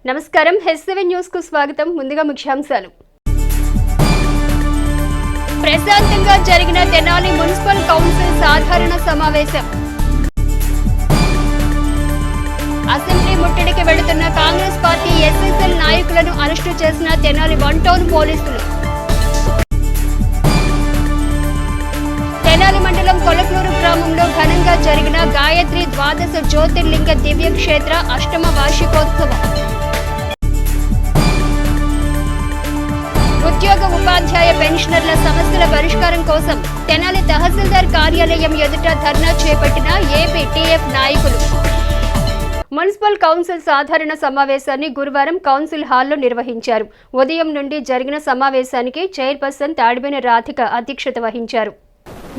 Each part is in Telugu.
నమస్కారం హెస్7 న్యూస్ కు స్వాగతం. ముందుగా ముఖ్యాంశాలు. ప్రశాంతంగా జరిగిన తెనాలి మున్సిపల్ కౌన్సిల్ సాధారణ సమావేశం. అసెంబ్లీ ముట్టడికి వెళుతున్న కాంగ్రెస్ పార్టీ ఎస్ఎస్ఎల్ నాయకులను అరెస్టు చేసిన తెనాలి 1 టౌన్ పోలీసులు. తెనాలి మండలం కొలకలూరు గ్రామంలో ఘనంగా జరిగిన గాయత్రి ద్వాదశ జ్యోతిర్లింగ దివ్యక్షేత్ర అష్టమ వార్షికోత్సవం. ఉద్యోగ ఉపాధ్యాయ పెన్షనర్ల సమస్యల పరిష్కారం కోసం తెనాలి తహసీల్దార్ కార్యాలయం ఎదుట ధర్నా చేపట్టిన ఏపీటీఎఫ్ నాయకులు. మున్సిపల్ కౌన్సిల్ సాధారణ సమావేశాన్ని గురువారం కౌన్సిల్ హాల్లో నిర్వహించారు. ఉదయం నుండి జరిగిన సమావేశానికి చైర్పర్సన్ తాడిబేని రాధిక అధ్యక్షత వహించారు.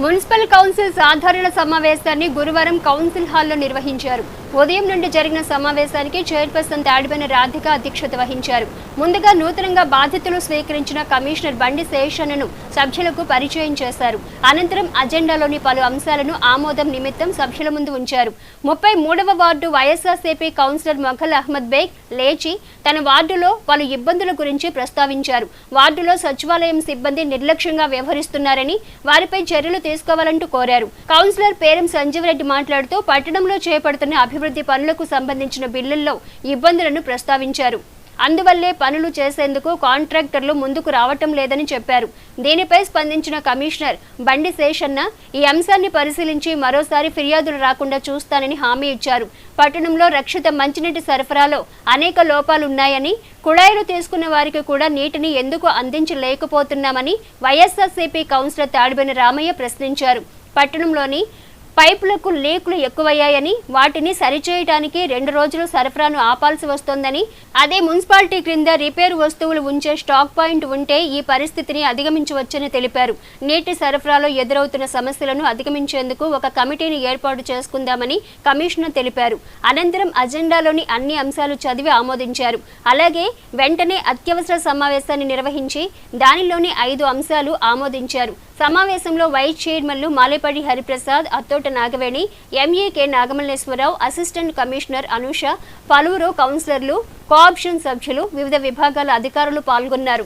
మున్సిపల్ కౌన్సిల్ సాధారణ సమావేశాన్ని గురువారం కౌన్సిల్ హాల్లో నిర్వహించారు. ఉదయం నుండి జరిగిన సమావేశానికి చైర్పర్సన్ తాడిబేని రాధిక అధ్యక్షత వహించారు. ముందుగా నూతనంగా బాధ్యతలు స్వీకరించిన కమిషనర్ బండి శేషన్నను సభ్యులకు పరిచయం చేశారు. అనంతరం అజెండాలోని పలు అంశాలను ఆమోదం నిమిత్తం సభ్యుల ముందు ఉంచారు. 33వ వార్డు వైఎస్ఆర్సీపీ కౌన్సిలర్ మొఘల్ అహ్మద్ బేగ్ లేచి తన వార్డులో పలు ఇబ్బందుల గురించి ప్రస్తావించారు. వార్డులో సచివాలయం సిబ్బంది నిర్లక్ష్యంగా వ్యవహరిస్తున్నారని వారిపై చర్యలు తీసుకోవాలంటూ కోరారు. కౌన్సిలర్ పేరం సంజీవరెడ్డి మాట్లాడుతూ పట్టణంలో చేపడుతున్న అభివృద్ధి పనులకు సంబంధించిన బిల్లుల్లో ఇబ్బందులను ప్రస్తావించారు. అందువల్లే పనులు చేసేందుకు కాంట్రాక్టర్లు ముందుకు రావటం లేదని చెప్పారు. దీనిపై స్పందించిన కమిషనర్ బండి శేషన్న ఈ అంశాన్ని పరిశీలించి మరోసారి ఫిర్యాదులు రాకుండా చూస్తానని హామీ ఇచ్చారు. పట్టణంలో రక్షిత మంచినీటి సరఫరాలో అనేక లోపాలున్నాయని, కుళాయిలు తీసుకున్న వారికి కూడా నీటిని ఎందుకు అందించలేకపోతున్నామని వైఎస్ఆర్సీపీ కౌన్సిలర్ తాడిబేని రామయ్య ప్రశ్నించారు. పట్టణంలోని పైపులకు లీకులు ఎక్కువయ్యాయని, వాటిని సరిచేయడానికి 2 రోజులు సరఫరాను ఆపాల్సి వస్తోందని, అదే మున్సిపాలిటీ క్రింద రిపేరు వస్తువులు ఉంచే స్టాక్ పాయింట్ ఉంటే ఈ పరిస్థితిని అధిగమించవచ్చని తెలిపారు. నీటి సరఫరాలో ఎదురవుతున్న సమస్యలను అధిగమించేందుకు ఒక కమిటీని ఏర్పాటు చేసుకుందామని కమిషనర్ తెలిపారు. అనంతరం అజెండాలోని అన్ని అంశాలు చదివి ఆమోదించారు. అలాగే వెంటనే అత్యవసర సమావేశాన్ని నిర్వహించి దానిలోని 5 అంశాలు ఆమోదించారు. సమావేశంలో వైస్ చైర్మన్లు Malepadi Hariprasad, Attota Nagaveni, MAK Nagamalleswara Rao, assistant commissioner Anusha, పలువురు కౌన్సిలర్లు, కోఆప్షన్ సభ్యులు, వివిధ విభాగాల అధికారులు పాల్గొన్నారు.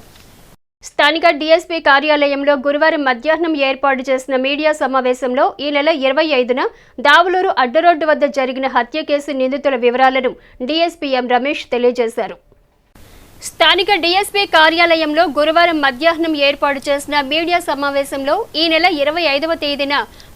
స్థానిక డీఎస్పీ కార్యాలయంలో గురువారం మధ్యాహ్నం ఏర్పాటు చేసిన మీడియా సమావేశంలో ఈ నెల 25న దావులూరు అడ్డరోడ్డు వద్ద జరిగిన హత్య కేసు నిందితుల వివరాలను డీఎస్పీ ఎం రమేష్ తెలియజేశారు. స్థానిక డీఎస్పీ కార్యాలయంలో గురువారం మధ్యాహ్నం ఏర్పాటు చేసిన మీడియా సమావేశంలో ఈ నెల 25వ తేదీన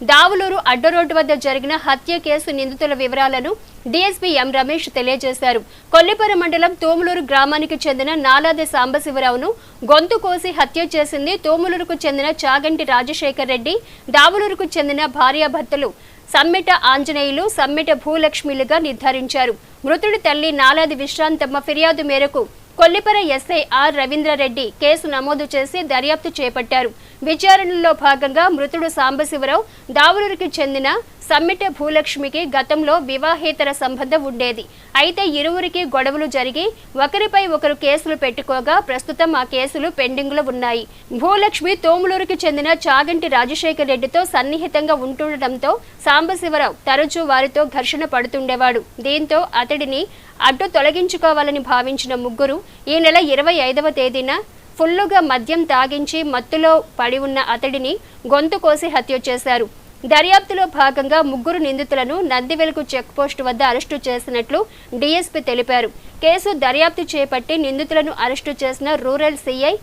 దావులూరు అడ్డరోడ్డు వద్ద జరిగిన హత్య కేసు నిందితుల వివరాలను డీఎస్పీ ఎం రమేష్ తెలియజేశారు. కొల్లిపర మండలం తోములూరు గ్రామానికి చెందిన నాలాది సాంబశివరావును గొంతు కోసి హత్య చేసింది తోములూరుకు చెందిన చాగంటి రాజశేఖర్ రెడ్డి, దావులూరుకు చెందిన భార్యాభర్తలు సమ్మెట ఆంజనేయులు, సమ్మెట భూలక్ష్మిలుగా నిర్ధారించారు. మృతుడి తల్లి నాలాది విశ్రాంతమ్మ ఫిర్యాదు మేరకు Kollipara SI R Ravindrareddy case నమోదు చేసి దర్యాప్తు చేపట్టారు. విచారణలో భాగంగా మృతుడు సాంబశివరావు దావులూరుకి చెందిన సమ్మెట భూలక్ష్మికి గతంలో వివాహేతర సంబంధం ఉండేది. అయితే ఇరువురికి గొడవలు జరిగి ఒకరిపై ఒకరు కేసులు పెట్టుకోగా ప్రస్తుతం ఆ కేసులు పెండింగ్లో ఉన్నాయి. భూలక్ష్మి తోములూరుకి చెందిన చాగంటి రాజశేఖర్ రెడ్డితో సన్నిహితంగా ఉంటుండటంతో సాంబశివరావు తరచూ వారితో ఘర్షణ పడుతుండేవాడు. దీంతో అతడిని అడ్డు తొలగించుకోవాలని భావించిన ముగ్గురు ఈ నెల 25వ తేదీన ఫుల్లుగా మద్యం తాగించి మత్తులో పడి ఉన్న అతడిని గొంతు కోసి హత్య చేశారు. దర్యాప్తులో భాగంగా ముగ్గురు నిందితులను నందివెలుగు చెక్పోస్టు వద్ద అరెస్టు చేసినట్లు డీఎస్పీ తెలిపారు. కేసు దర్యాప్తు చేపట్టి నిందితులను అరెస్టు చేసిన rural CI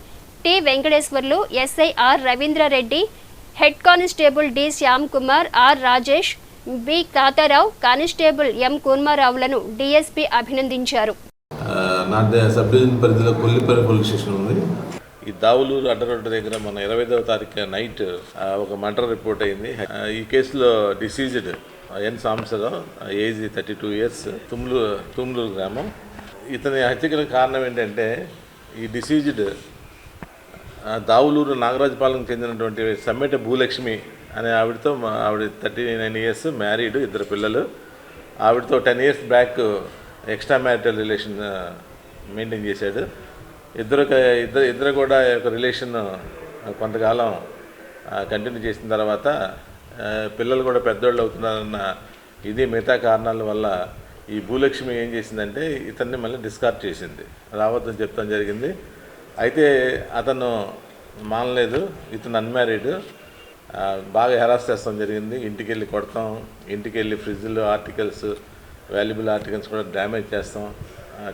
T Venkateswarlu, SI R Ravindra Reddy, head constable D Shyam Kumar, R Rajesh, B Tatarao, constable M కూర్మారావులను డీఎస్పీ అభినందించారు. సబ్ డివిజన్ పరిధిలో కొల్లిపల్లి పోలీస్ స్టేషన్ ఉంది. ఈ దావులూరు అడ్డరోడ్డు దగ్గర మన 25వ తారీఖు నైట్ ఒక మర్డర్ రిపోర్ట్ అయింది. ఈ కేసులో డిసీజ్డ్ ఎన్ సాంబశివరావు, ఏజ్ 32 years, తుమ్లూరు గ్రామం. ఇతని హత్యకు కారణం ఏంటంటే ఈ డిసీజ్డ్ దావులూరు నాగరాజపాలెంకి చెందినటువంటి సమ్మెట భూలక్ష్మి అనే ఆవిడతో, ఆవిడ 39 years, మ్యారీడ్, 2 పిల్లలు. ఆవిడతో 10 years back extra marital relation maintain చేశాడు. ఇద్దరు కూడా ఒక రిలేషన్ కొంతకాలం కంటిన్యూ చేసిన తర్వాత పిల్లలు కూడా పెద్దోళ్ళు అవుతున్నారన్న ఇది మిగతా కారణాల వల్ల ఈ భూలక్ష్మి ఏం చేసిందంటే ఇతన్ని మళ్ళీ డిస్కార్డ్ చేసింది, రావద్దని చెప్తాం జరిగింది. అయితే అతను మానలేదు, ఇతను అన్మ్యారీడ్, బాగా హెరాస్ చేస్తాం జరిగింది. ఇంటికి వెళ్ళి కొడతాం, ఇంటికి వెళ్ళి ఫ్రిడ్జ్లో ఆర్టికల్స్, వాల్యుబుల్ ఆర్టికల్స్ కూడా డ్యామేజ్ చేస్తాం,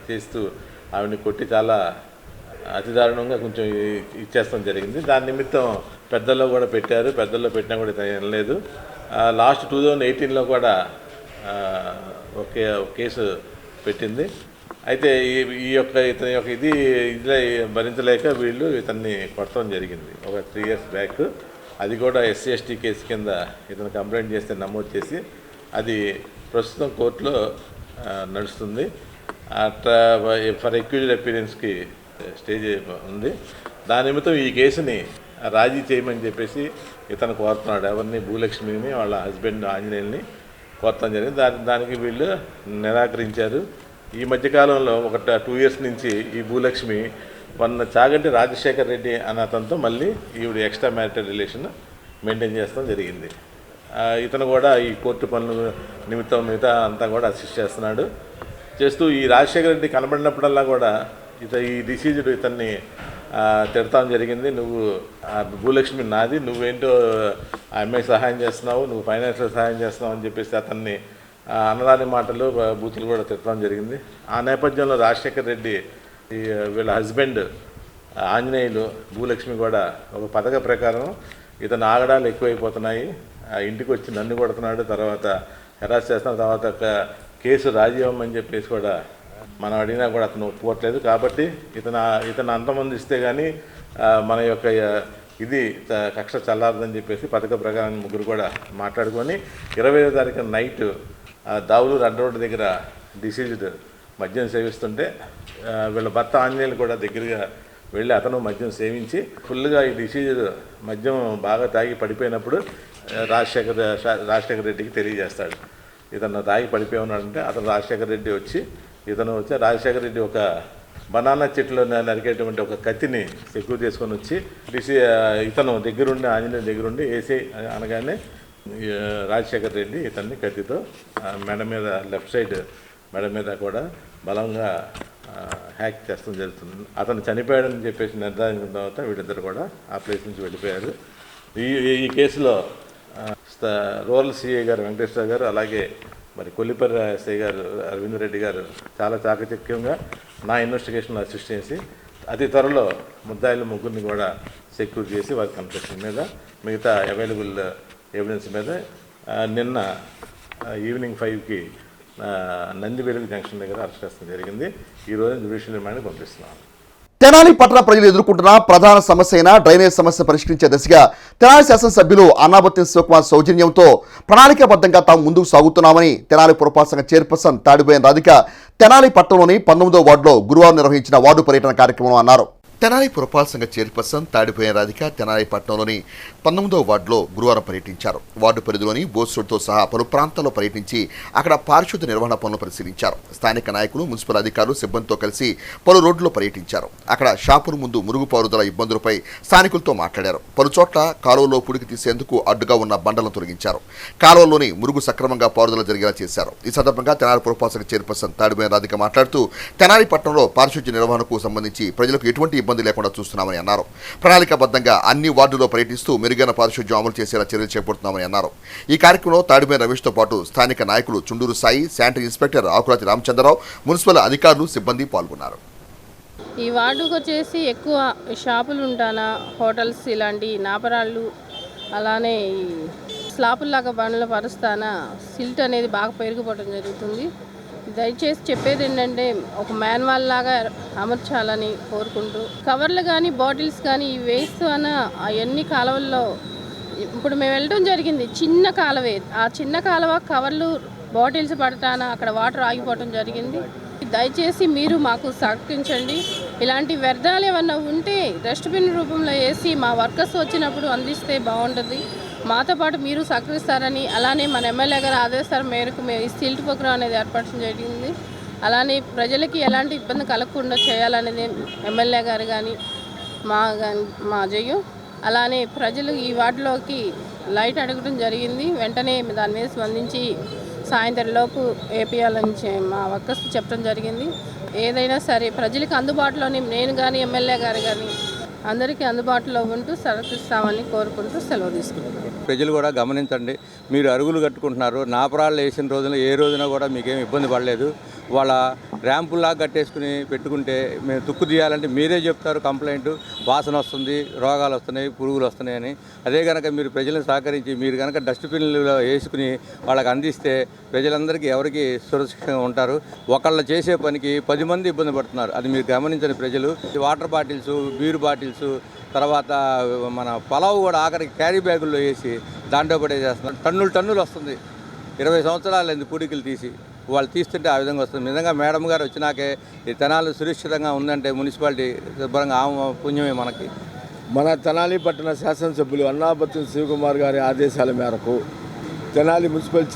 చేస్తూ ఆవిడని కొట్టి చాలా అతి దారుణంగా కొంచెం ఇచ్చేస్తాం జరిగింది. దాని నిమిత్తం పెద్దల్లో కూడా పెట్టారు, పెద్దల్లో పెట్టినా కూడా ఇతను వినలేదు. లాస్ట్ 2018లో కూడా ఒకే కేసు పెట్టింది. అయితే ఇతని యొక్క ఇది భరించలేక వీళ్ళు ఇతన్ని కొట్టడం జరిగింది ఒక 3 years బ్యాక్. అది కూడా SC/ST కేసు కింద ఇతను కంప్లైంట్ చేస్తే నమోదు చేసి అది ప్రస్తుతం కోర్టులో నడుస్తుంది. ఫర్ అక్యూజ్డ్ అపీరెన్స్కి స్టేజ్ ఉంది. దాని నిమిత్తం ఈ కేసుని రాజీ చేయమని చెప్పేసి ఇతను కోరుతున్నాడు. ఎవరిని? భూలక్ష్మిని, వాళ్ళ హస్బెండ్ ఆంజనేయుల్ని కోరటం జరిగింది. దానికి వీళ్ళు నిరాకరించారు. ఈ మధ్యకాలంలో ఒక 2 years నుంచి ఈ భూలక్ష్మి చాగంటి రాజశేఖర్ రెడ్డి అనే అతనితో మళ్ళీ ఈవిడ ఎక్స్ట్రా మ్యారిటల్ రిలేషన్ మెయింటైన్ చేస్తాం జరిగింది. ఇతను కూడా ఈ కోర్టు పనుల నిమిత్తం మిగతా అంతా కూడా అసిస్ట్ చేస్తూ ఈ రాజశేఖర్ రెడ్డి కనబడినప్పుడల్లా కూడా ఈ డిసీజ్డ్ ఇతన్ని తిడతాం జరిగింది. నువ్వు భూలక్ష్మి నాది, నువ్వేంటో ఆ అమ్మాయికి సహాయం చేస్తున్నావు, నువ్వు ఫైనాన్షియల్ సహాయం చేస్తున్నావు అని చెప్పేసి అతన్ని అనరాని మాటలు, బూతులు కూడా తిట్టడం జరిగింది. ఆ నేపథ్యంలో రాజశేఖర్ రెడ్డి వీళ్ళ హస్బెండ్ ఆంజనేయులు, భూలక్ష్మి కూడా ఒక పథక ప్రకారం ఇతను ఆగడాలు ఎక్కువైపోతున్నాయి, ఇంటికి వచ్చి నన్ను కొడుతున్నాడు, తర్వాత హెరాస్ చేస్తున్నాడు, తర్వాత కేసు రాజీ అవ్వమని చెప్పేసి కూడా మనం అడిగినా కూడా అతను ఒప్పుకోవట్లేదు. కాబట్టి ఇతను అంతమంది ఇస్తే కానీ మన యొక్క ఇది కక్ష చల్లారదని చెప్పేసి పథక ప్రకారం ముగ్గురు కూడా మాట్లాడుకొని 25వ తారీఖు నైట్ దావులూరు అడ్డ రోడ్డు దగ్గర డిసీజ్డ్ మద్యం సేవిస్తుంటే వీళ్ళ భర్త ఆంజనేయులు కూడా దగ్గరగా వెళ్ళి అతను మద్యం సేవించి ఫుల్గా ఈ డిసీజ్డ్ మద్యం బాగా తాగి పడిపోయినప్పుడు రాజశేఖర్ రెడ్డికి తెలియజేస్తాడు. ఇతను తాగి పడిపోయి ఉన్నాడంటే అతను రాజశేఖర్ రెడ్డి వచ్చి రాజశేఖర్ రెడ్డి ఒక బనానా చెట్లు నరికేటువంటి ఒక కత్తిని సెక్యూర్ చేసుకొని వచ్చి ఇతను దగ్గరుండి ఆంజనేయుల దగ్గరుండి వేసి అనగానే రాజశేఖర్ రెడ్డి ఇతన్ని కత్తితో మెడ మీద లెఫ్ట్ సైడ్ మెడ మీద కూడా బలంగా హ్యాక్ చేస్తూ జరుగుతుంది. అతను చనిపోయాడని చెప్పేసి నిర్ధారించిన తర్వాత వీళ్ళిద్దరు కూడా ఆ ప్లేస్ నుంచి వెళ్ళిపోయారు. ఈ కేసులో రూరల్ సిఐ గారు వెంకటేశ్వర గారు, అలాగే మరి కొల్లిపర్రి ఎస్ఐ గారు అరవింద్ రెడ్డి గారు చాలా చాకచక్యంగా నా ఇన్వెస్టిగేషన్లో అసిస్ట్ చేసి అతి త్వరలో ముద్దాయిల ముగ్గురిని కూడా సెక్యూర్ చేసి వారి కన్ఫెషన్ మీద మిగతా అవైలబుల్ ఎవిడెన్స్ మీద నిన్న ఈవినింగ్ 5కి నందివెలుగు జంక్షన్ దగ్గర అరెస్ట్ చేస్తడం జరిగింది. ఈరోజు జ్యుడిషియల్ రిమాండ్కి పంపిస్తున్నాను. తెనాలి పట్టణ ప్రజలు ఎదుర్కొంటున్న ప్రధాన సమస్య అయిన డ్రైనేజ్ సమస్య పరిష్కరించే దిశగా తెనాలి శాసనసభ్యులు అన్నాబత్తి శివకుమార్ సౌజన్యంతో ప్రణాళికాబద్ధంగా తాము ముందుకు సాగుతున్నామని తెనాలి పురపాలక సంఘ చైర్పర్సన్ తాడిబోయిన రాధిక తెనాలి పట్టణంలోని 19వ వార్డులో గురువారం నిర్వహించిన వార్డు పర్యటన కార్యక్రమంలో అన్నారు. తెనాలి పురపాలక సంఘ చైర్పర్సన్ తాడిపోయిన రాధిక తెనాలి పట్టణంలోని 19వ వార్డులో గురువారం పర్యటించారు. వార్డు పరిధిలోని బోస్ రోడ్తో సహా పలు ప్రాంతాల్లో పర్యటించి అక్కడ పారిశుద్ధ్య నిర్వహణ పనులు పరిశీలించారు. స్థానిక నాయకులు, మున్సిపల్ అధికారులు, సిబ్బందితో కలిసి పలు రోడ్లలో పర్యటించారు. అక్కడ షాపుల ముందు మురుగు పారుదల ఇబ్బందులపై స్థానికులతో మాట్లాడారు. పలు చోట్ల కాలువలో పుడికి తీసేందుకు అడ్డుగా ఉన్న బండలను తొలగించారు. కాలువలోని మురుగు సక్రమంగా పారుదల జరిగేలా చేశారు. ఈ సందర్భంగా తెనాలి పురపాలక సంఘ చైర్పర్సన్ తాడిపోయిన రాధిక మాట్లాడుతూ తెనాలి పట్టణంలో పారిశుద్ధ్య నిర్వహణకు సంబంధించి ప్రజలకు ఎటువంటి ఇబ్బంది లేకుండా చూస్తున్నామని అన్నారు. ప్రణాళికాబద్ధంగా అన్ని వార్డుల్లో పర్యటిస్తూ మెరుగైన పారిశుధ్యం అమలు చేసేలా చర్యలు చేపడుతున్నామని అన్నారు. ఈ కార్యక్రమంలో తాడిమేర రమేష్తో పాటు స్థానిక నాయకులు Chunduru Sai, sanitary inspector Akurati Ramachandrarao, municipal అధికారులు, సిబ్బంది పాల్గొన్నారు. ఈ వార్డుకు వచ్చేసి ఎక్కువ షాపులు ఉంటానా, హోటల్స్, ఇలాంటి నాపరాళ్ళు, అలానే స్లాపుల్లాగా బండ్ల పరుస్తానా సిల్ట్ అనేది బాగా పెరిగిపోవడం జరుగుతుంది. దయచేసి చెప్పేది ఏంటంటే ఒక మాన్యువల్ లాగా అమర్చాలని కోరుకుంటూ, కవర్లు కానీ బాటిల్స్ కానీ వేస్తూ అవన్నీ కాలువల్లో ఇప్పుడు మేము వెళ్ళడం జరిగింది. చిన్న కాలువే, ఆ చిన్న కాలువ కవర్లు బాటిల్స్ పడతానా అక్కడ వాటర్ ఆగిపోవడం జరిగింది. దయచేసి మీరు మాకు సహకరించండి. ఇలాంటి వ్యర్థాలు ఏమన్నా ఉంటే డస్ట్బిన్ రూపంలో వేసి మా వర్కర్స్ వచ్చినప్పుడు అందిస్తే బాగుంటుంది. మాతో పాటు మీరు సహకరిస్తారని, అలానే మన ఎమ్మెల్యే గారి ఆదేశాల మేరకు మేము ఈ సిల్ట్ ప్రోగ్రాం అనేది ఏర్పాటు జరిగింది. అలానే ప్రజలకి ఎలాంటి ఇబ్బంది కలగకుండా చేయాలనేది ఎమ్మెల్యే గారు కానీ మా జయ్యం. అలానే ప్రజలు ఈ వార్డులోకి లైట్ అడగడం జరిగింది. వెంటనే దాని మీద స్పందించి సాయంత్రంలోపు వేపియాలని మా వర్కర్స్ చెప్పడం జరిగింది. ఏదైనా సరే ప్రజలకు అందుబాటులోని నేను కానీ ఎమ్మెల్యే గారు కానీ అందరికీ అందుబాటులో ఉంటూ సరళిస్తామని కోరుకుంటూ సెలవు తీసుకుంటున్నాను. ప్రజలు కూడా గమనించండి, మీరు అరుగులు కట్టుకుంటున్నారు, నాపరాళ్ళు వేసిన రోజున ఏ రోజున కూడా మీకేం ఇబ్బంది పడలేదు. వాళ్ళ ర్యాంపుల్లాగా కట్టేసుకుని పెట్టుకుంటే మేము తుక్కు తీయాలంటే మీరే చెప్తారు కంప్లైంట్, వాసన వస్తుంది, రోగాలు వస్తున్నాయి, పురుగులు వస్తున్నాయని. అదే కనుక మీరు ప్రజలను సహకరించి మీరు కనుక డస్ట్బిన్లో వేసుకుని వాళ్ళకి అందిస్తే ప్రజలందరికీ ఎవరికి సురక్షితంగా ఉంటారు. ఒకళ్ళు చేసే పనికి 10 మంది ఇబ్బంది పడుతున్నారు, అది మీరు గమనించని ప్రజలు. వాటర్ బాటిల్స్, బీరు బాటిల్స్, తర్వాత మన పలావ్ కూడా ఆఖరికి క్యారీ బ్యాగుల్లో వేసి దాంట్లో పడేసేస్తున్నారు. టన్నులు వస్తుంది. 20 సంవత్సరాలు పూడికలు తీసి వాళ్ళు తీస్తుంటే ఆ విధంగా వస్తుంది. నిజంగా మేడం గారు వచ్చినాకే ఈ తెనాలి సురక్షితంగా ఉందంటే మున్సిపాలిటీ శుభ్రంగా పుణ్యమే మనకి. మన తెనాలి పట్టణ శాసనసభ్యులు అన్నాబత్తుని శివకుమార్ గారి ఆదేశాల మేరకు తెనాలి మున్సిపల్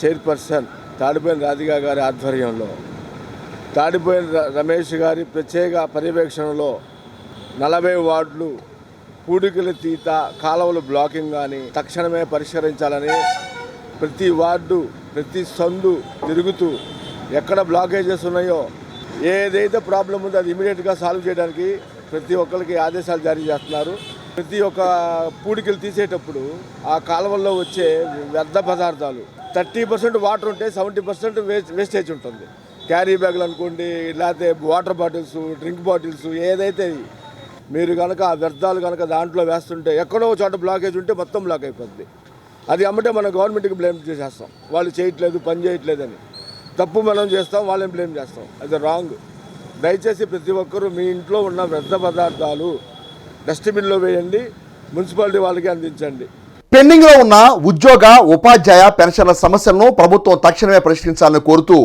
చైర్పర్సన్ తాడిపోయిన రాధిక గారి ఆధ్వర్యంలో తాడిపోయిన రమేష్ గారి ప్రత్యేక పర్యవేక్షణలో 40 వార్డులు పూడికల తీత, కాలువలు బ్లాకింగ్ కానీ తక్షణమే పరిష్కరించాలని ప్రతి వార్డు, ప్రతి సందు తిరుగుతూ ఎక్కడ బ్లాకేజెస్ ఉన్నాయో, ఏదైతే ప్రాబ్లం ఉందో అది ఇమీడియట్గా సాల్వ్ చేయడానికి ప్రతి ఒక్కరికి ఆదేశాలు జారీ చేస్తున్నారు. ప్రతి ఒక్క పూడికలు తీసేటప్పుడు ఆ కాలువల్లో వచ్చే వ్యర్థ పదార్థాలు 30% వాటర్ ఉంటే 70% వేస్టేజ్ ఉంటుంది. క్యారీ బ్యాగులు అనుకోండి, లేకపోతే వాటర్ బాటిల్స్, డ్రింక్ బాటిల్స్, ఏదైతే మీరు కనుక ఆ వ్యర్థాలు కనుక దాంట్లో వేస్తుంటే ఎక్కడో చోట బ్లాకేజ్ ఉంటే మొత్తం బ్లాక్ అయిపోద్ది. అది అమ్మటే మనం గవర్నమెంట్కి బ్లేమ్ చేసేస్తాం, వాళ్ళు చేయట్లేదు, పని చేయట్లేదని. తప్పు మనం చేస్తాం, వాళ్ళని బ్లేమ్ చేస్తాం. అది రాంగ్. దయచేసి ప్రతి ఒక్కరూ మీ ఇంట్లో ఉన్న వ్యర్థ పదార్థాలు డస్ట్బిన్లో వేయండి, మున్సిపాలిటీ వాళ్ళకి అందించండి. పెండింగ్ లో ఉన్న ఉద్యోగ, ఉపాధ్యాయ పెన్షన్ల సమస్యలను ప్రభుత్వం తక్షణమే పరిష్కరించాలని కోరుతూ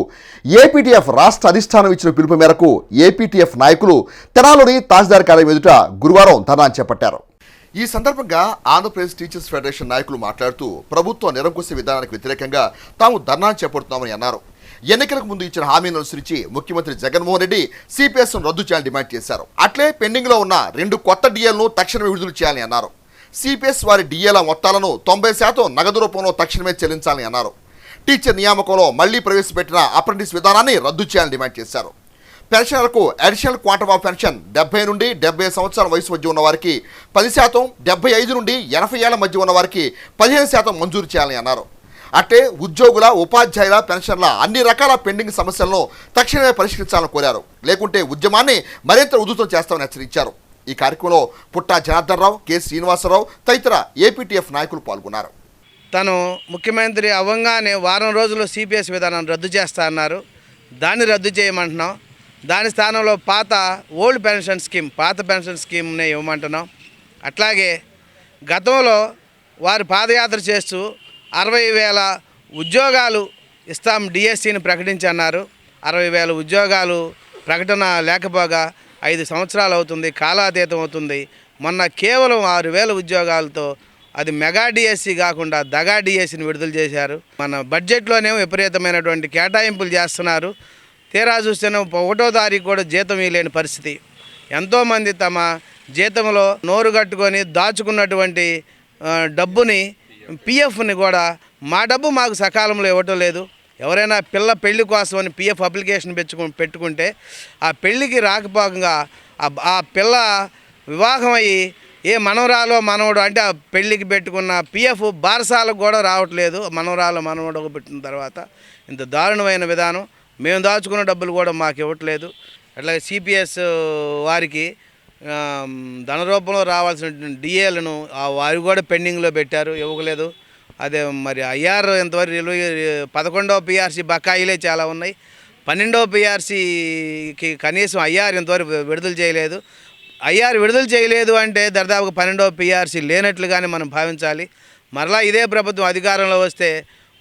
ఏపీటీఎఫ్ రాష్ట్ర అధిష్టానం ఇచ్చిన పిలుపు మేరకు ఏపీటీఎఫ్ నాయకులు తెనాలిలోని తహసీల్దార్ కార్యాలయం ఎదుట గురువారం ధర్నా చేపట్టారు. ఈ సందర్భంగా ఆంధ్రప్రదేశ్ టీచర్స్ ఫెడరేషన్ నాయకులు మాట్లాడుతూ ప్రభుత్వ నిరంకుశ విధానానికి వ్యతిరేకంగా తాము ధర్నా చేపడుతున్నామని అన్నారు. ఎన్నికలకు ముందు ఇచ్చిన హామీలను అనుసరించి ముఖ్యమంత్రి జగన్మోహన్ రెడ్డి సిపిఎస్ రద్దు చేయాలని డిమాండ్ చేశారు. అట్లే పెండింగ్ లో ఉన్న 2 కొత్త డిఏలను తక్షణమే విడుదల చేయాలని అన్నారు. సిపిఎస్ వారి డిఏల మొత్తాలను 90% నగదు రూపంలో తక్షణమే చెల్లించాలని అన్నారు. టీచర్ నియామకంలో మళ్లీ ప్రవేశపెట్టిన అప్రెంటిస్ విధానాన్ని రద్దు చేయాలని డిమాండ్ చేశారు. పెన్షనర్లకు అడిషనల్ క్వాంటమ్ ఆఫ్ పెన్షన్ 70 నుండి 70 సంవత్సరాల వయసు మధ్య ఉన్న వారికి 10%, 75 నుండి 80 ఏళ్ల మధ్య ఉన్న వారికి 15% మంజూరు చేయాలని అన్నారు. అట్టే ఉద్యోగుల, ఉపాధ్యాయుల పెన్షన్ల అన్ని రకాల పెండింగ్ సమస్యలను తక్షణమే పరిష్కరించాలని కోరారు. లేకుంటే ఉద్యమాన్ని మరింత ఉధృతం చేస్తామని హెచ్చరించారు. ఈ కార్యక్రమంలో పుట్టా జనార్దన్ రావు, కె శ్రీనివాసరావు తదితర ఏపీటీఎఫ్ నాయకులు పాల్గొన్నారు. తను ముఖ్యమంత్రి అవ్వగానే వారం రోజుల్లో సిపిఎస్ విధానాన్ని రద్దు చేస్తా అన్నారు. దాన్ని రద్దు చేయమంటున్నాం. దాని స్థానంలో ఓల్డ్ పెన్షన్ స్కీమ్, పాత పెన్షన్ స్కీమ్నే ఇవ్వమంటున్నాం. అట్లాగే గతంలో వారు పాదయాత్ర చేస్తూ 60,000 ఉద్యోగాలు ఇస్తాం డిఎస్సిని ప్రకటించి అన్నారు. 60,000 ఉద్యోగాలు ప్రకటన లేకపోగా 5 సంవత్సరాలు అవుతుంది, కాలాతీతం అవుతుంది. మొన్న కేవలం 6,000 ఉద్యోగాలతో అది మెగా డిఎస్సి కాకుండా దగా డిఎస్సిని విడుదల చేశారు. మన బడ్జెట్లోనేమో విపరీతమైనటువంటి కేటాయింపులు చేస్తున్నారు. తీరా చూస్తేనే 1వ తారీఖు కూడా జీతం ఇవ్వలేని పరిస్థితి. ఎంతోమంది తమ జీతంలో నోరు కట్టుకొని దాచుకున్నటువంటి డబ్బుని, పిఎఫ్ని కూడా మా డబ్బు మాకు సకాలంలో ఇవ్వటం లేదు. ఎవరైనా పెళ్లి కోసం అని పిఎఫ్ అప్లికేషన్ పెట్టుకుంటే ఆ పెళ్ళికి రాకపోగా ఆ పిల్ల వివాహం అయ్యి ఏ మనవరాలో మనవడు అంటే ఆ పెళ్ళికి పెట్టుకున్న పిఎఫ్ బారసాలకు కూడా రావట్లేదు. మనవరాలు మనవడు పెట్టిన తర్వాత ఇంత దారుణమైన విధానం. మేము దాచుకున్న డబ్బులు కూడా మాకు ఇవ్వట్లేదు. అట్లాగే సిపిఎస్ వారికి ధన రూపంలో రావాల్సిన డిఏలను వారు కూడా పెండింగ్లో పెట్టారు, ఇవ్వలేదు. అదే మరి ఐఆర్ ఎంతవరకు 11వ పిఆర్సీ బకాయిలే చాలా ఉన్నాయి. 12వ పిఆర్సీకి కనీసం ఐఆర్ ఇంతవరకు విడుదల చేయలేదు. ఐఆర్ విడుదల చేయలేదు అంటే దాదాపుగా 12వ పిఆర్సీ లేనట్లుగానే మనం భావించాలి. మరలా ఇదే ప్రభుత్వం అధికారంలో వస్తే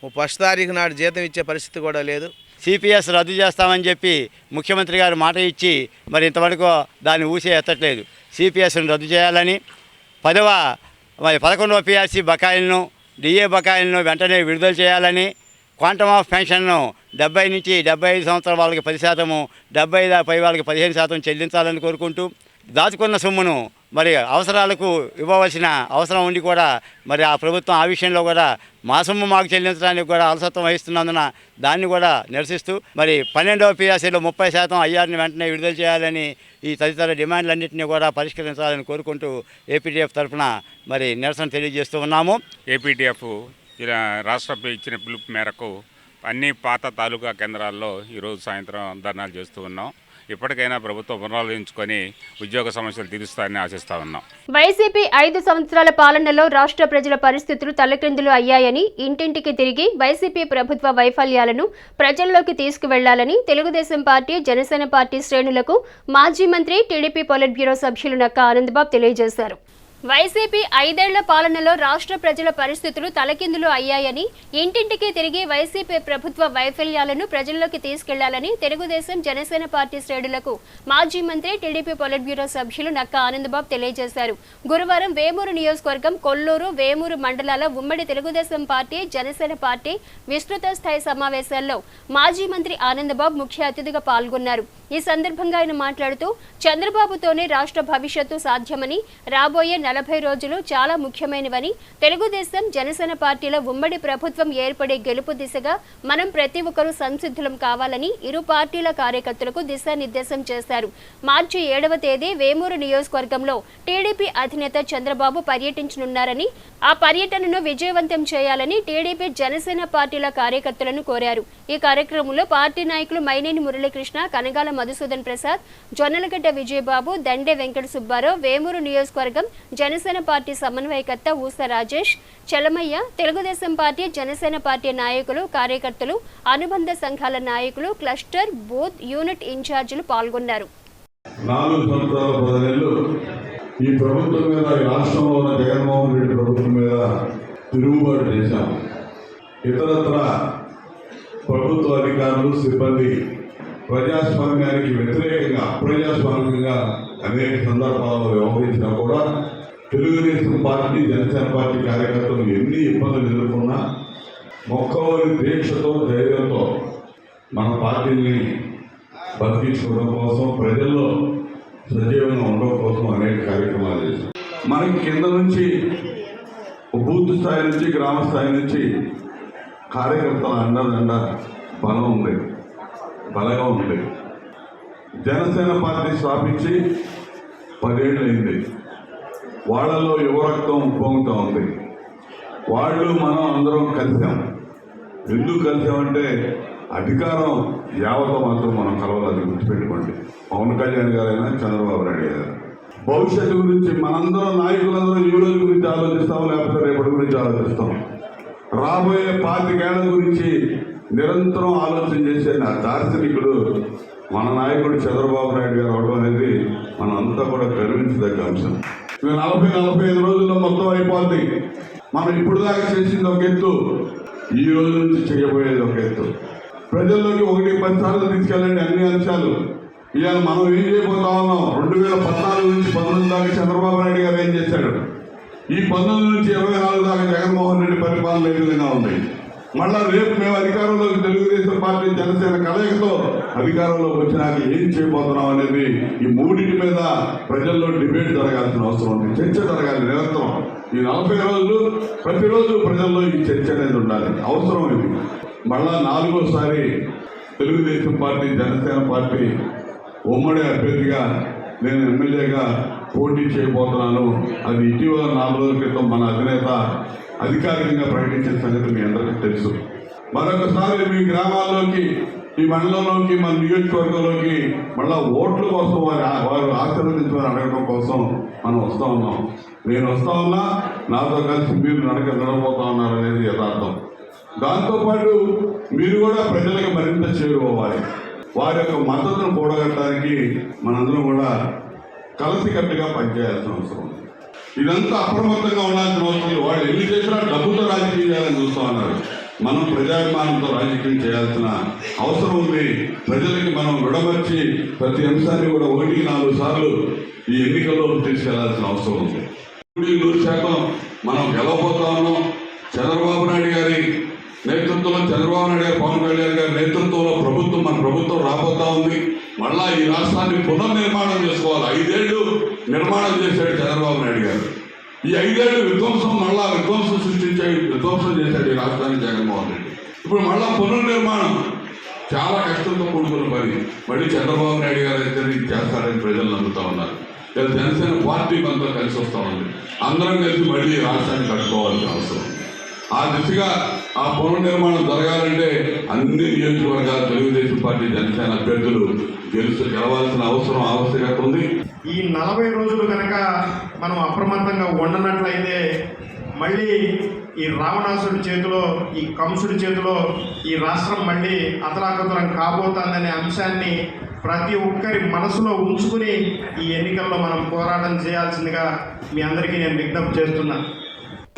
1వ తారీఖు నాడు జీతం ఇచ్చే పరిస్థితి కూడా లేదు. సిపిఎస్ రద్దు చేస్తామని చెప్పి ముఖ్యమంత్రి గారు మాట ఇచ్చి మరి ఇంతవరకు దాన్ని ఊసే ఎత్తట్లేదు. సిపిఎస్ను రద్దు చేయాలని, 11వ పిఆర్సీ బకాయిలను, డిఏ బకాయిలను వెంటనే విడుదల చేయాలని, క్వాంటమ్ ఆఫ్ పెన్షన్ను 70 నుంచి 75 సంవత్సరాల వాళ్ళకి 10%, 75 పై వాళ్ళకి 15% చెల్లించాలని కోరుకుంటూ, దాచుకున్న సొమ్మును మరి అవసరాలకు ఇవ్వవలసిన అవసరం ఉండి కూడా మరి ఆ ప్రభుత్వం ఆ విషయంలో కూడా మా సొమ్ము మాకు చెల్లించడానికి కూడా అలసత్వం వహిస్తున్నందున దాన్ని కూడా నిరసిస్తూ మరి 12వ పిఆర్సీలో 30% ఐఆర్ని వెంటనే విడుదల చేయాలని ఈ తదితర డిమాండ్లన్నింటినీ కూడా పరిష్కరించాలని కోరుకుంటూ ఏపీటీఎఫ్ తరఫున మరి నిరసన తెలియజేస్తూ ఉన్నాము. ఏపీటీఎఫ్ రాష్ట్ర ఇచ్చిన పిలుపు మేరకు అన్ని పాత తాలూకా కేంద్రాల్లో ఈరోజు సాయంత్రం ధర్నాలు చేస్తూ ఉన్నాం. ఇప్పటికైనా ప్రభుత్వం పునరాలోచించుకొని ఉద్యోగ సమస్యలు తీరుస్తారని ఆశిస్తా ఉన్నాం. వైసీపీ 5 సంవత్సరాల పాలనలో రాష్ట్ర ప్రజల పరిస్థితులు తలక్రిందులు అయ్యాయని, ఇంటింటికి తిరిగి వైసీపీ ప్రభుత్వ వైఫల్యాలను ప్రజల్లోకి తీసుకువెళ్లాలని తెలుగుదేశం పార్టీ, జనసేన పార్టీ శ్రేణులకు మాజీ మంత్రి, టీడీపీ పొలిట్ బ్యూరో సభ్యులు నక్కా ఆనందబాబు తెలియజేశారు. వైసీపీ 5 ఏళ్ల పాలనలో రాష్ట్ర ప్రజల పరిస్థితులు తలకిందులు అయ్యాయని, ఇంటింటికి తిరిగి వైసీపీ ప్రభుత్వ వైఫల్యాలను ప్రజల్లోకి తీసుకెళ్లాలని తెలుగుదేశం, జనసేన పార్టీ శ్రేణులకు మాజీ మంత్రి, టీడీపీ పొలిట్ బ్యూరో సభ్యులు నక్కా ఆనందబాబు తెలియజేశారు. గురువారం వేమూరు నియోజకవర్గం కొల్లూరు, వేమూరు మండలాల ఉమ్మడి తెలుగుదేశం పార్టీ, జనసేన పార్టీ విస్తృత స్థాయి సమావేశాల్లో మాజీ మంత్రి ఆనందబాబు ముఖ్య అతిథిగా పాల్గొన్నారు. ఈ సందర్భంగా ఆయన మాట్లాడుతూ చంద్రబాబుతోనే రాష్ట్ర భవిష్యత్తు సాధ్యమని, రాబోయే 40 రోజులు చాలా ముఖ్యమైనవని, తెలుగుదేశం, జనసేన పార్టీల ఉమ్మడి ప్రభుత్వం ఏర్పడే గెలుపు దిశగా మనం ప్రతి ఒక్కరూ సంసిద్ధులం కావాలని ఇరు పార్టీల కార్యకర్తలకు దిశానిర్దేశం చేశారు. మార్చి 7వ తేదీ వేమూరు నియోజకవర్గంలో టీడీపీ అధినేత చంద్రబాబు పర్యటించనున్నారని, ఆ పర్యటనను విజయవంతం చేయాలని టీడీపీ, జనసేన పార్టీల కార్యకర్తలను కోరారు. ఈ కార్యక్రమంలో పార్టీ నాయకులు మైనేని మురళీకృష్ణ, కనగాల మధుసూదన్ ప్రసాద్, జొన్నలగడ్డ విజయబాబు, దండే వెంకట సుబ్బారావు, వేమూరు నియోజకవర్గం జనసేన పార్టీ సమన్వయకర్త ఊస రాజేష్, చలమయ్య, తెలుగుదేశం పార్టీ, జనసేన పార్టీ నాయకులు, కార్యకర్తలు, అనుబంధ సంఘాల నాయకులు, క్లస్టర్, బూత్, యూనిట్ ఇన్ఛార్జీలు పాల్గొన్నారు. 4 సంవత్సరాల 10 నెలలు ఈ ప్రభుత్వం మీద, ఈ రాష్ట్రంలో ఉన్న జగన్మోహన్ రెడ్డి ప్రభుత్వం మీద తిరుగుబాటు చేశాం. ఇతరత్ర ప్రభుత్వ అధికారులు, సిబ్బంది ప్రజాస్వామ్యానికి వ్యతిరేకంగా, అప్రజాస్వామికంగా అనేక సందర్భాల్లో వ్యవహరించినా కూడా తెలుగుదేశం పార్టీ, జనసేన పార్టీ కార్యకర్తలు ఎన్ని ఇబ్బందులు ఎదుర్కొన్నా మొక్కవోని దీక్షతో, ధైర్యంతో మన పార్టీని బతికించుకోవడం కోసం, ప్రజల్లో సజీవంగా ఉండడం కోసం అనేక కార్యక్రమాలు చేశాం. మనకి కింద నుంచి, బూత్ స్థాయి నుంచి, గ్రామ స్థాయి నుంచి కార్యకర్తల అండదండ బలం ఉంది, బలంగా ఉంది. జనసేన పార్టీ స్థాపించి 10 ఏళ్ళు అయింది. వాళ్ళలో యువరక్తం ఉప్పొంగుతూ ఉంది. వాళ్ళు మనం అందరం కలిసాం. ఎందుకు కలిసామంటే అధికారం యావతో మాత్రం మనం కలవాలి, గుర్తుపెట్టుకోండి. పవన్ కళ్యాణ్ గారైనా, చంద్రబాబు నాయుడు గారు. భవిష్యత్తు గురించి మనందరం, నాయకులందరూ ఈ రోజు గురించి ఆలోచిస్తాం, లేకపోతే రేపటి గురించి ఆలోచిస్తాం. రాబోయే 25 ఏళ్ల గురించి నిరంతరం ఆలోచన చేసే నా దార్శనికుడు మన నాయకుడు చంద్రబాబు నాయుడు గారు అవడం అనేది మనం అంతా కూడా గర్వించదగ్గ అంశం. 40-45 రోజుల్లో మొత్తం అయిపోద్ది. మనం ఇప్పుడు దాకా చేసింది ఒక ఎత్తు, ఈ రోజు నుంచి చేయబోయేది ఒక ఎత్తు. ప్రజల్లోకి 1-10 సార్లు తీసుకెళ్ళండి అన్ని అంశాలు. ఇవాళ మనం ఏం చేయబోతా ఉన్నాం? 2014 నుంచి 19 దాకా చంద్రబాబు నాయుడు గారు ఏం చేశాడు? ఈ 19 నుంచి 24 దాకా జగన్మోహన్ రెడ్డి పరిపాలన ఏ విధంగా ఉంది? మళ్ళా రేపు మేము అధికారంలోకి, తెలుగుదేశం పార్టీ, జనసేన కలయికతో అధికారంలోకి వచ్చినాక ఏం చేయబోతున్నాం అనేది ఈ మూడింటి మీద ప్రజల్లో డిబేట్ జరగాల్సిన అవసరం ఉంది. చర్చ జరగాలి నిరంతరం. ఈ 40 రోజులు ప్రతిరోజు ప్రజల్లో ఈ చర్చ అనేది ఉండాలి, అవసరం ఇది. మళ్ళా 4వసారి తెలుగుదేశం పార్టీ, జనసేన పార్టీ ఉమ్మడి అభ్యర్థిగా నేను ఎమ్మెల్యేగా పోటీ చేయబోతున్నాను. అది ఇటీవల 4 రోజుల క్రితం మన అధినేత అధికారికంగా ప్రకటించిన సంగతి మీ అందరికీ తెలుసు. మరొకసారి మీ గ్రామాల్లోకి, ఈ మండలంలోకి, మన నియోజకవర్గంలోకి మళ్ళా ఓట్ల కోసం వారు ఆశీర్వదించమని అడగడం కోసం మనం వస్తూ ఉన్నాం. నేను వస్తూ ఉన్నా, నాతో కలిసి మీరు నడబోతా ఉన్నారు అనేది యథార్థం. దాంతోపాటు మీరు కూడా ప్రజలకు మరింత చేరుకోవాలి. వారి యొక్క మద్దతును కూడగట్టడానికి మనందరం కూడా కలిసికట్టుగా పనిచేయాల్సిన అవసరం ఉంది. ఇదంతా అప్రమత్తంగా ఉండాల్సిన అవసరం లేదు. వాళ్ళు ఎన్ని చేసినా డబ్బుతో రాజకీయం చేయాలని చూస్తూ ఉన్నారు. మనం ప్రజాభిమానంతో రాజకీయం చేయాల్సిన అవసరం ఉంది. ప్రజలకి మనం విడమర్చి ప్రతి అంశాన్ని కూడా 1-4 సార్లు ఈ ఎన్నికల్లో తీసుకెళ్లాల్సిన అవసరం ఉంది. 100% మనం గెలవబోతా ఉన్నాం. చంద్రబాబు నాయుడు గారి నేతృత్వంలో, చంద్రబాబు నాయుడు గారు, పవన్ కళ్యాణ్ గారి నేతృత్వంలో మన ప్రభుత్వం రాబోతా ఉంది. మళ్ళా ఈ రాష్ట్రాన్ని పునర్నిర్మాణం చేసుకోవాలి. 5 ఏళ్ళు నిర్మాణం చేశాడు చంద్రబాబు నాయుడు గారు. ఈ 5 ఏళ్ళు విధ్వంసం చేశాడు ఈ రాష్ట్రాన్ని జగన్మోహన్ రెడ్డి. ఇప్పుడు మళ్ళా పునర్నిర్మాణం చాలా కష్టంతో కూడుకున్న పని. మళ్ళీ చంద్రబాబు నాయుడు గారు అయితే చేస్తారని ప్రజలు నమ్ముతా ఉన్నారు. జనసేన పార్టీ మనతో కలిసి వస్తూ ఉంది. అందరం కలిసి మళ్ళీ రాష్ట్రాన్ని కట్టుకోవాల్సిన అవసరం. ఆ దిశగా ఆ పునర్నిర్మాణం జరగాలంటే అన్ని నియోజకవర్గాలు తెలుగుదేశం పార్టీ జనసేన అభ్యర్థులు గెలవాల్సిన ఆవశ్యకత ఉంది. ఈ 40 రోజులు కనుక మనం అప్రమత్తంగా ఉండనట్లయితే మళ్ళీ ఈ రావణాసుడి చేతిలో, ఈ కంసుడి చేతిలో ఈ రాష్ట్రం మళ్ళీ అతలాకుతలం కాబోతుందనే అంశాన్ని ప్రతి ఒక్కరి మనసులో ఉంచుకుని ఈ ఎన్నికల్లో మనం పోరాటం చేయాల్సిందిగా మీ అందరికీ నేను విజ్ఞప్తి చేస్తున్నాను.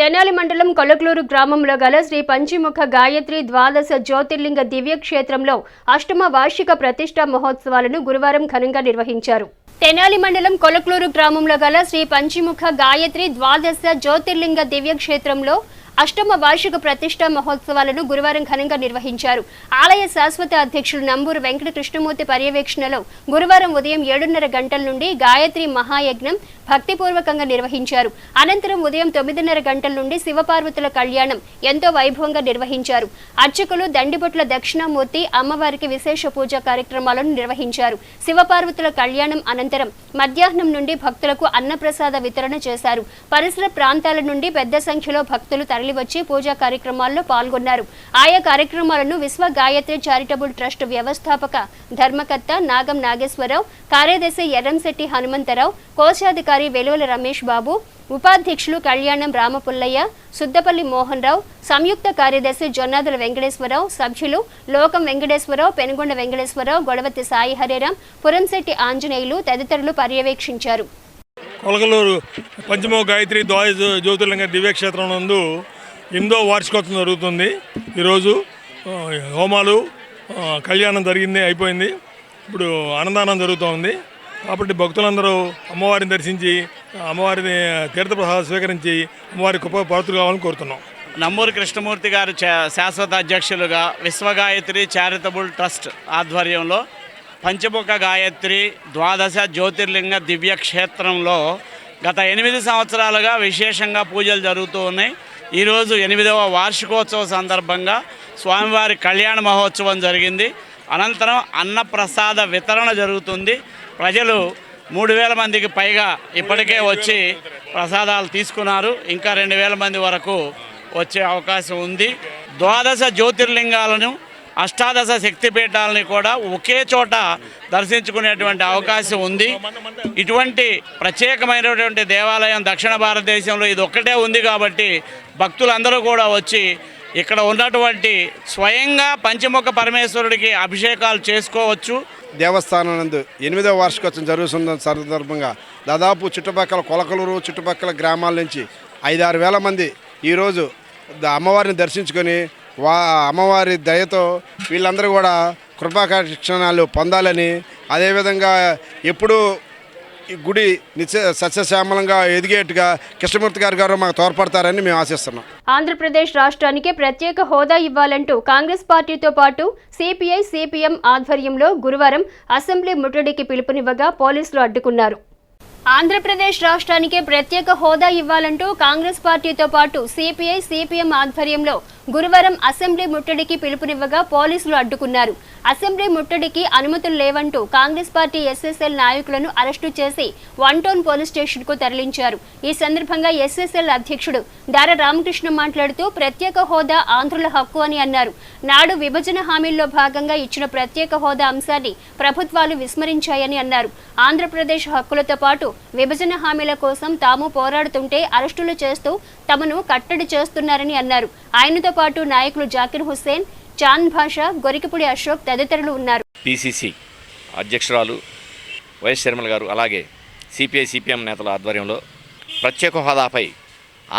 తెనాలి మండలం కొలక్లూరు గ్రామంలో గల శ్రీ పంచముఖ గాయత్రి ద్వాదశ జ్యోతిర్లింగ దివ్యక్షేత్రంలో అష్టమ వార్షిక ప్రతిష్టా మహోత్సవాలను గురువారం ఘనంగా నిర్వహించారు. తెనాలి మండలం కొలక్లూరు గ్రామంలో గల శ్రీ పంచముఖ గాయత్రి ద్వాదశ జ్యోతిర్లింగ దివ్యక్షేత్రంలో అష్టమ వార్షిక ప్రతిష్టా మహోత్సవాలను గురువారం ఘనంగా నిర్వహించారు. ఆలయ శాశ్వత అధ్యక్షులు నంబూరు వెంకట కృష్ణమూర్తి పర్యవేక్షణలో గురువారం ఉదయం 7:30 గంటల నుండి గాయత్రి మహాయజ్ఞం భక్తిపూర్వకంగా నిర్వహించారు. అనంతరం ఉదయం 9:30 గంటల నుండి శివపార్వతుల కళ్యాణం ఎంతో వైభవంగా నిర్వహించారు. అర్చకులు దండిబొట్ల దక్షిణామూర్తి అమ్మవారికి విశేష పూజా కార్యక్రమాలను నిర్వహించారు. శివపార్వతుల కళ్యాణం అనంతరం మధ్యాహ్నం నుండి భక్తులకు అన్నప్రసాద వితరణ చేశారు. పరిసర ప్రాంతాల నుండి పెద్ద సంఖ్యలో భక్తులు తరలివచ్చి పూజా కార్యక్రమాల్లో పాల్గొన్నారు. ఆయా కార్యక్రమాలను విశ్వ గాయత్రి చారిటబుల్ ట్రస్ట్ వ్యవస్థాపక ధర్మకర్త నాగం నాగేశ్వరరావు, కార్యదర్శి ఎర్రంశెట్టి హనుమంతరావు, కోశాధికారి వెలువల రమేష్ బాబు, ఉపాధ్యక్షులు కళ్యాణం రామపుల్లయ్య, సుద్దపల్లి మోహన్ రావు, సంయుక్త కార్యదర్శి జొన్నాదుల వెంకటేశ్వరరావు, సభ్యులు లోకం వెంకటేశ్వరరావు, పెనుగొండ వెంకటేశ్వరరావు, గొడవతి సాయి హరిరాం, పురంశెట్టి ఆంజనేయులు తదితరులు పర్యవేక్షించారు. కొలకలూరు పంచముఖ గాయత్రి ద్వాదశ జ్యోతిర్లింగ దివ్యక్షేత్రం నందు 8వ వార్షికోత్సవం జరుగుతుంది. ఈరోజు హోమాలు, కళ్యాణం అయిపోయింది. ఇప్పుడు అన్నదానం జరుగుతూ ఉంది. కాబట్టి భక్తులందరూ అమ్మవారిని దర్శించి అమ్మవారిని తీర్థప్రసాదం స్వీకరించి అమ్మవారి కృప పాత్రలు కావాలని కోరుతున్నాం. నంబూరు కృష్ణమూర్తి గారు శాశ్వత అధ్యక్షులుగా విశ్వగాయత్రి చారిటబుల్ ట్రస్ట్ ఆధ్వర్యంలో పంచముఖ గాయత్రి ద్వాదశ జ్యోతిర్లింగ దివ్యక్షేత్రంలో గత 8 సంవత్సరాలుగా విశేషంగా పూజలు జరుగుతూ ఉన్నాయి. ఈరోజు 8వ వార్షికోత్సవ సందర్భంగా స్వామివారి కళ్యాణ మహోత్సవం జరిగింది. అనంతరం అన్నప్రసాద వితరణ జరుగుతుంది. ప్రజలు 3000 మందికి పైగా ఇప్పటికే వచ్చి ప్రసాదాలు తీసుకున్నారు. ఇంకా 2000 మంది వరకు వచ్చే అవకాశం ఉంది. ద్వాదశ జ్యోతిర్లింగాలను, అష్టాదశ శక్తిపీఠాలని కూడా ఒకే చోట దర్శించుకునేటువంటి అవకాశం ఉంది. ఇటువంటి ప్రత్యేకమైనటువంటి దేవాలయం దక్షిణ భారతదేశంలో ఇది ఒక్కటే ఉంది కాబట్టి భక్తులందరూ కూడా వచ్చి ఇక్కడ ఉన్నటువంటి స్వయంగా పంచముఖ పరమేశ్వరుడికి అభిషేకాలు చేసుకోవచ్చు. దేవస్థానం నందు 8వ వార్షికోత్సవం జరుగుతున్న సందర్భంగా దాదాపు చుట్టుపక్కల కొలకలూరు చుట్టుపక్కల గ్రామాల నుంచి 5-6 వేల మంది ఈరోజు అమ్మవారిని దర్శించుకొని అమ్మవారి దయతో వీళ్ళందరూ కూడా కృపాకటాక్షాలు పొందాలని, అదేవిధంగా ఎప్పుడూ ఈ గుడి సస్యశ్యామలంగా ఎదిగేట్టుగా కృష్ణమూర్తి గారు మాకు తోడ్పడతారని మేము ఆశిస్తున్నాం. ఆంధ్రప్రదేశ్ రాష్ట్రానికి ప్రత్యేక హోదా ఇవ్వాలంటూ కాంగ్రెస్ పార్టీతో పాటు సిపిఐ, సిపిఎం ఆధ్వర్యంలో గురువారం అసెంబ్లీ ముట్టడికి పిలుపునివ్వగా పోలీసులు అడ్డుకున్నారు. ఆంధ్రప్రదేశ్ రాష్ట్రానికి ప్రత్యేక హోదా ఇవ్వాలంటూ కాంగ్రెస్ పార్టీతో పాటు సిపిఐ, సిపిఎం ఆధ్వర్యంలో గురువారం అసెంబ్లీ ముట్టడికి పిలుపునివ్వగా పోలీసులు అడ్డుకున్నారు. అసెంబ్లీ ముట్టడికి అనుమతులు లేవంటూ కాంగ్రెస్ పార్టీ ఎస్ఎస్ఎల్ నాయకులను అరెస్టు చేసి 1 టౌన్ పోలీస్ స్టేషన్ కు తరలించారు. ఈ సందర్భంగా ఎస్ఎస్ఎల్ అధ్యక్షుడు దార రామకృష్ణ మాట్లాడుతూ ప్రత్యేక హోదా ఆంధ్రుల హక్కు అని అన్నారు. నాడు విభజన హామీల్లో భాగంగా ఇచ్చిన ప్రత్యేక హోదా అంశాన్ని ప్రభుత్వాలు విస్మరించాయని అన్నారు. ఆంధ్రప్రదేశ్ హక్కులతో పాటు విభజన హామీల కోసం తాము పోరాడుతుంటే అరెస్టులు చేస్తూ తమను కట్టడి చేస్తున్నారని అన్నారు. ఆయనతో పాటు నాయకులు జాకిర్ హుస్సేన్, చాంద్ భాషా, గొరికిపుడి అశోక్ తదితరులు ఉన్నారు. పిసిసి అధ్యక్షురాలు వైఎస్ శర్మల గారు, అలాగే సిపిఐ, సిపిఎం నేతల ఆధ్వర్యంలో ప్రత్యేక హోదాపై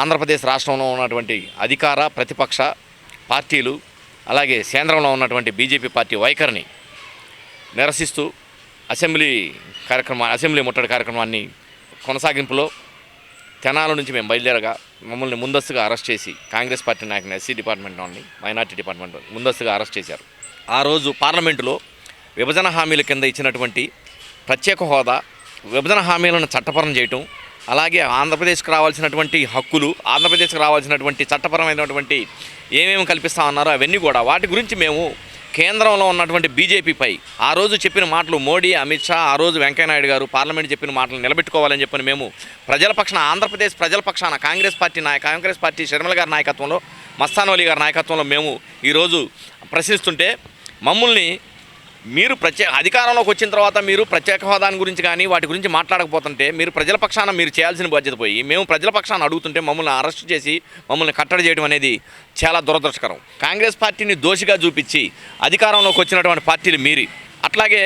ఆంధ్రప్రదేశ్ రాష్ట్రంలో ఉన్నటువంటి అధికార ప్రతిపక్ష పార్టీలు, అలాగే కేంద్రంలో ఉన్నటువంటి బీజేపీ పార్టీ వైఖరిని నిరసిస్తూ అసెంబ్లీ ముట్టడి కార్యక్రమాన్ని కొనసాగింపులో తెనాల నుంచి మేము బయలుదేరగా మమ్మల్ని ముందస్తుగా అరెస్ట్ చేసి కాంగ్రెస్ పార్టీ నాయకుని ఎస్సీ డిపార్ట్మెంట్ నుండి మైనార్టీ డిపార్ట్మెంట్ ముందస్తుగా అరెస్ట్ చేశారు. ఆ రోజు పార్లమెంటులో విభజన హామీల కింద ఇచ్చినటువంటి ప్రత్యేక హోదా, విభజన హామీలను చట్టపరం చేయటం, అలాగే ఆంధ్రప్రదేశ్కి రావాల్సినటువంటి హక్కులు, ఆంధ్రప్రదేశ్కి రావాల్సినటువంటి చట్టపరమైనటువంటి ఏమేమి కల్పిస్తా ఉన్నారో అవన్నీ కూడా వాటి గురించి మేము కేంద్రంలో ఉన్నటువంటి బీజేపీపై ఆ రోజు చెప్పిన మాటలు మోడీ, అమిత్ షా, ఆ రోజు వెంకయ్యనాయుడు గారు పార్లమెంట్ చెప్పిన మాటలు నిలబెట్టుకోవాలని చెప్పని మేము ప్రజల పక్షాన, ఆంధ్రప్రదేశ్ ప్రజల పక్షాన కాంగ్రెస్ పార్టీ షర్మిల గారి నాయకత్వంలో, మస్తాన్ వలీ గారి నాయకత్వంలో మేము ఈరోజు ప్రశ్నిస్తుంటే మమ్మల్ని మీరు అధికారంలోకి వచ్చిన తర్వాత మీరు ప్రత్యేక హోదాని గురించి కానీ వాటి గురించి మాట్లాడకపోతుంటే మీరు ప్రజల పక్షాన మీరు చేయాల్సిన బాధ్యత పోయి మేము ప్రజల పక్షాన అడుగుతుంటే మమ్మల్ని అరెస్ట్ చేసి మమ్మల్ని కట్టడి చేయడం అనేది చాలా దురదృష్టకరం. కాంగ్రెస్ పార్టీని దోషిగా చూపించి అధికారంలోకి వచ్చినటువంటి పార్టీలు మీరి, అట్లాగే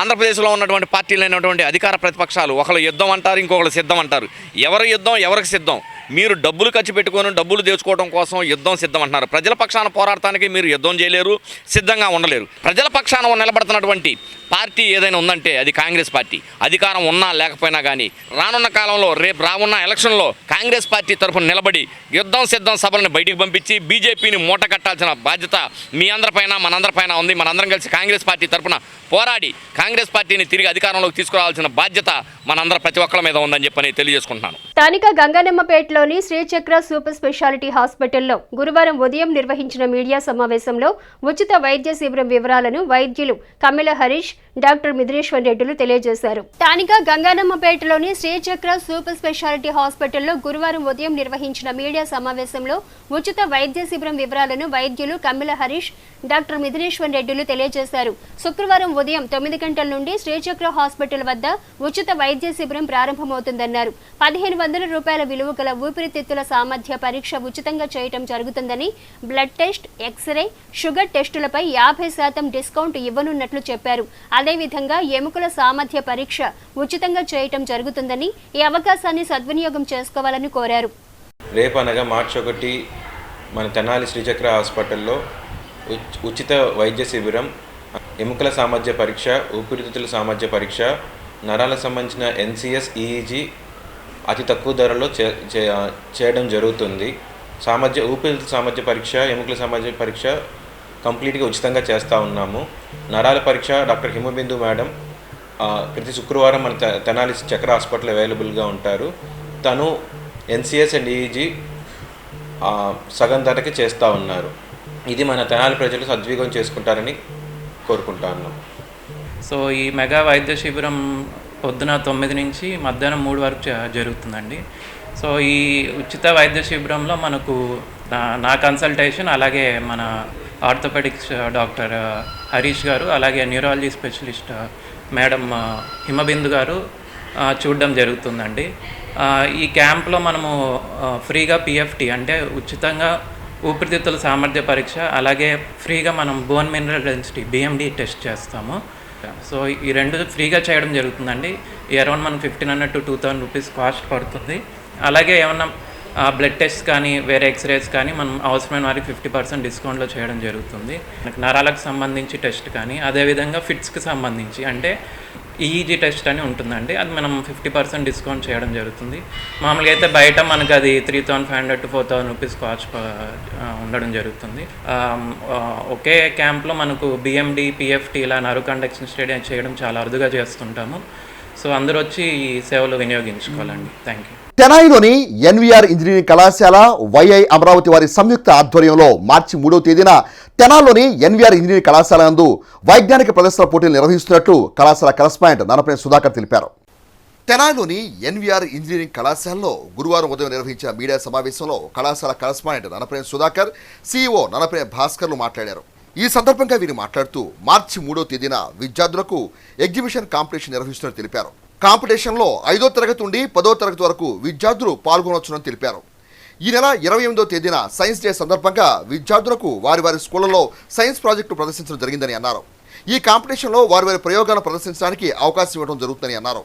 ఆంధ్రప్రదేశ్లో ఉన్నటువంటి పార్టీలైనటువంటి అధికార ప్రతిపక్షాలు ఒకళ్ళు యుద్ధం అంటారు, ఇంకొకళ్ళు సిద్ధం అంటారు. ఎవరు యుద్ధం, ఎవరికి సిద్ధం? మీరు డబ్బులు ఖర్చు పెట్టుకొని డబ్బులు తెచ్చుకోవడం కోసం యుద్ధం సిద్ధం అంటున్నారు. ప్రజల పక్షాన పోరాడటానికి మీరు యుద్ధం చేయలేరు, సిద్ధంగా ఉండలేరు. ప్రజల పక్షాన నిలబడుతున్నటువంటి పార్టీ ఏదైనా ఉందంటే అది కాంగ్రెస్ పార్టీ. అధికారం ఉన్నా లేకపోయినా కానీ రానున్న కాలంలో రేపు రానున్న ఎలక్షన్లో కాంగ్రెస్ పార్టీ తరఫున నిలబడి యుద్ధం సిద్ధం సభలను బయటికి పంపించి బీజేపీని మూట కట్టాల్సిన బాధ్యత మీ అందరిపైన మనందరిపైన ఉంది. మనందరం కలిసి కాంగ్రెస్ పార్టీ తరఫున పోరాడి కాంగ్రెస్ పార్టీని తిరిగి అధికారంలోకి తీసుకురావాల్సిన బాధ్యత మనందరి ప్రతి ఒక్కరి మీద ఉందని చెప్పని తెలియజేసుకుంటున్నాను. స్థానిక గంగనమ్మపేటలోని శ్రీచక్ర సూపర్ స్పెషాలిటీ హాస్పిటల్లో గురువారం ఉదయం నిర్వహించిన మీడియా సమావేశంలో ఉచిత వైద్య శిబిరం వివరాలను వైద్యులు కమ్మెల హరీష్, డాక్టర్ మిథునేశ్వర్ రెడ్డిలు తెలియజేశారు. స్థానిక గంగనమ్మపేటలోని శ్రీచక్ర సూపర్ స్పెషాలిటీ హాస్పిటల్లో గురువారం ఉదయం నిర్వహించిన మీడియా సమావేశంలో ఉచిత వైద్య శిబిరం వివరాలను వైద్యులు కమ్మెల హరీష్, డాక్టర్ మిథునేశ్వర్ రెడ్డిలు తెలియజేశారు. శుక్రవారం ఉదయం 9 గంటల నుండి శ్రీచక్ర హాస్పిటల్ వద్ద ఉచిత వైద్య శిబిరం ప్రారంభమవుతుందన్నారు. 1500 రూపాయల విలువ గల ఊపిరితిత్తుల సామర్థ్య పరీక్ష ఉచితంగా చేయటం జరుగుతుందని, బ్లడ్ టెస్ట్, ఎక్స్రే, షుగర్ టెస్టులపై 50% డిస్కౌంట్ ఇవ్వనున్నట్లు చెప్పారు. అదేవిధంగా ఎముకల సామర్థ్య పరీక్ష ఉచితంగా చేయటం జరుగుతుందని, ఈ అవకాశాన్ని సద్వినియోగం చేసుకోవాలని కోరారు. రేపు అనగా మార్చి 1 మన తెనాలి శ్రీచక్ర హాస్పిటల్లో ఉచిత వైద్య శిబిరం, ఎముకల సామర్థ్య పరీక్ష, ఊపిరితిత్తుల సామర్థ్య పరీక్ష, నరాలకు సంబంధించిన NCS, EEG అతి తక్కువ ధరలో చేయడం జరుగుతుంది. ఊపిరితిత్తుల సామర్థ్య పరీక్ష, ఎముకల సామర్థ్య పరీక్ష కంప్లీట్గా ఉచితంగా చేస్తూ ఉన్నాము. నరాల పరీక్ష డాక్టర్ హిమబిందు మేడం ప్రతి శుక్రవారం మన తెనాలి చక్ర హాస్పిటల్ అవైలబుల్గా ఉంటారు. తను NCS అండ్ EEG సగం ధరకి చేస్తూ ఉన్నారు. ఇది మన తెనాలి ప్రజలు సద్వినియోగం చేసుకుంటారని కోరుకుంటా ఉన్నాం. సో ఈ మెగా వైద్య శిబిరం పొద్దున 9 నుంచి మధ్యాహ్నం 3 వరకు జరుగుతుందండి. సో ఈ ఉచిత వైద్య శిబిరంలో మనకు నా కన్సల్టేషన్, అలాగే మన ఆర్థోపెడిక్స్ డాక్టర్ హరీష్ గారు, అలాగే న్యూరాలజీ స్పెషలిస్ట్ మేడం హిమబిందు గారు చూడడం జరుగుతుందండి. ఈ క్యాంప్లో మనము ఫ్రీగా PFT అంటే ఉచితంగా ఊపిరితిత్తుల సామర్థ్య పరీక్ష, అలాగే ఫ్రీగా మనం bone mineral density BMD test చేస్తాము. సో ఈ రెండు ఫ్రీగా చేయడం జరుగుతుందండి. అరౌండ్ మనకు 1500 to 2000 రూపీస్ కాస్ట్ పడుతుంది. అలాగే ఏమన్నా బ్లడ్ టెస్ట్ కానీ వేరే ఎక్స్రేస్ కానీ మనం అవసరమైన వారికి 50% డిస్కౌంట్లో చేయడం జరుగుతుంది. మనకు నరాలకు సంబంధించి టెస్ట్ కానీ, అదేవిధంగా ఫిట్స్కి సంబంధించి అంటే EEG టెస్ట్ అని ఉంటుందండి, అది మనం 50% డిస్కౌంట్ చేయడం జరుగుతుంది. మామూలుగా అయితే బయట మనకు అది 3500 to 4000 రూపీస్ కాస్ట్ ఉండడం జరుగుతుంది. ఒకే క్యాంప్లో మనకు BMD, PFT ఇలా నర్వ్ కండక్షన్ స్టడీ చేయడం చాలా అరుదుగా చేస్తుంటాము. సో అందరూ వచ్చి ఈ సేవలు వినియోగించుకోవాలండి. Thank you. తెనాలిలోని NVR ఇంజనీరింగ్ కళాశాల, YI అమరావతి వారి సంయుక్త ఆధ్వర్యంలో మార్చి 3వ తేదీన తెనాలిలోని NVR ఇంజనీరింగ్ కళాశాల నందు వైజ్ఞానిక ప్రదర్శన పోటీలు నిర్వహిస్తున్నట్లు కళాశాల కరస్పాండెంట్ ననపనేని సుధాకర్ తెలిపారు. తెనాలిలోని NVR ఇంజనీరింగ్ కళాశాలలో గురువారం ఉదయం నిర్వహించిన మీడియా సమావేశంలో కళాశాల కరస్పాండెంట్ ననపనేని సుధాకర్, CEO ననపనేని భాస్కర్లు మాట్లాడారు. ఈ సందర్భంగా వీరు మాట్లాడుతూ మార్చి 3వ తేదీన విద్యార్థులకు ఎగ్జిబిషన్ కాంపిటీషన్ నిర్వహిస్తున్నట్టు తెలిపారు. కాంపిటీషన్లో 5వ తరగతి నుండి 10వ తరగతి వరకు విద్యార్థులు పాల్గొనవచ్చునని తెలిపారు. ఈ నెల 28వ తేదీన సైన్స్ డే సందర్భంగా విద్యార్థులకు వారి వారి స్కూళ్లలో సైన్స్ ప్రాజెక్టు ప్రదర్శించడం జరిగిందని అన్నారు. ఈ కాంపిటీషన్లో వారి వారి ప్రయోగాలను ప్రదర్శించడానికి అవకాశం ఇవ్వడం జరుగుతుందని అన్నారు.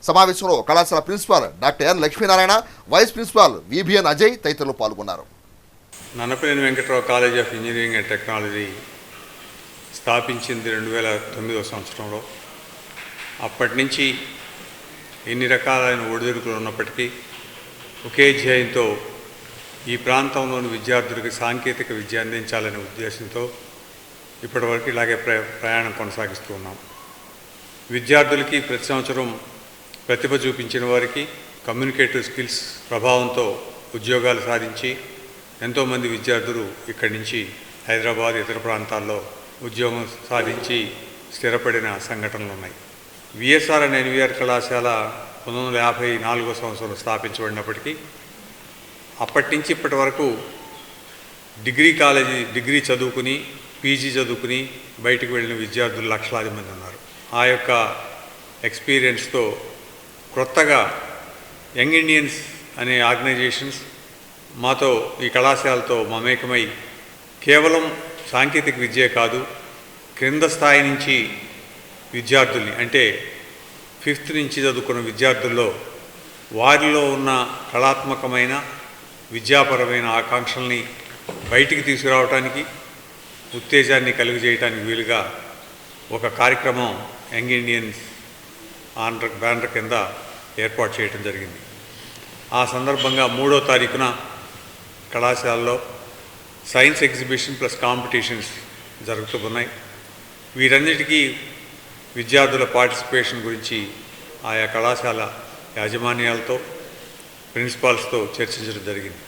సమావేశంలో కళాశాల principal doctor N Lakshminarayana, vice principal VBN Ajay తదితరులు పాల్గొన్నారు. Nannapaneni Venkatrao college of engineering and technology స్థాపించింది 2009వ సంవత్సరంలో. అప్పటి నుంచి ఎన్ని రకాలైన ఒడిదుడుకులు ఉన్నప్పటికీ ఒకే ధ్యేయంతో ఈ ప్రాంతంలోని విద్యార్థులకు సాంకేతిక విద్య అందించాలనే ఉద్దేశంతో ఇప్పటివరకు ఇలాగే ప్రయాణం కొనసాగిస్తూ ఉన్నాం. విద్యార్థులకి ప్రతి సంవత్సరం ప్రతిభ చూపించిన వారికి కమ్యూనికేటివ్ స్కిల్స్ ప్రభావంతో ఉద్యోగాలు సాధించి ఎంతోమంది విద్యార్థులు ఇక్కడి నుంచి హైదరాబాద్ ఇతర ప్రాంతాల్లో ఉద్యోగం సాధించి స్థిరపడిన సంఘటనలు ఉన్నాయి. విఎస్ఆర్ అండ్ ఎన్విఆర్ కళాశాల 1954వ సంవత్సరంలో స్థాపించబడినప్పటికీ అప్పటి నుంచి ఇప్పటి వరకు డిగ్రీ చదువుకుని పీజీ చదువుకుని బయటకు వెళ్ళిన విద్యార్థులు లక్షలాది మంది ఉన్నారు. ఆ యొక్క ఎక్స్పీరియన్స్తో కొత్తగా యంగ్ ఇండియన్స్ అనే ఆర్గనైజేషన్స్ మాతో ఈ కళాశాలతో మమేకమై కేవలం సాంకేతిక విద్యే కాదు, క్రింద స్థాయి నుంచి విద్యార్థుల్ని అంటే 5th నుంచి చదువుకున్న విద్యార్థుల్లో వారిలో ఉన్న కళాత్మకమైన విద్యాపరమైన ఆకాంక్షల్ని బయటికి తీసుకురావడానికి ఉత్తేజాన్ని కలుగజేయడానికి వీలుగా ఒక కార్యక్రమం యంగ్ ఇండియన్స్ బ్యానర్ కింద ఏర్పాటు చేయడం జరిగింది. ఆ సందర్భంగా 3వ తారీఖున కళాశాలలో సైన్స్ ఎగ్జిబిషన్ ప్లస్ కాంపిటీషన్స్ జరుగుతున్నాయి. వీరన్నిటికీ విద్యార్థుల పార్టిసిపేషన్ గురించి ఆయా కళాశాల యాజమాన్యాలతో ప్రిన్సిపాల్స్తో చర్చించడం జరిగింది.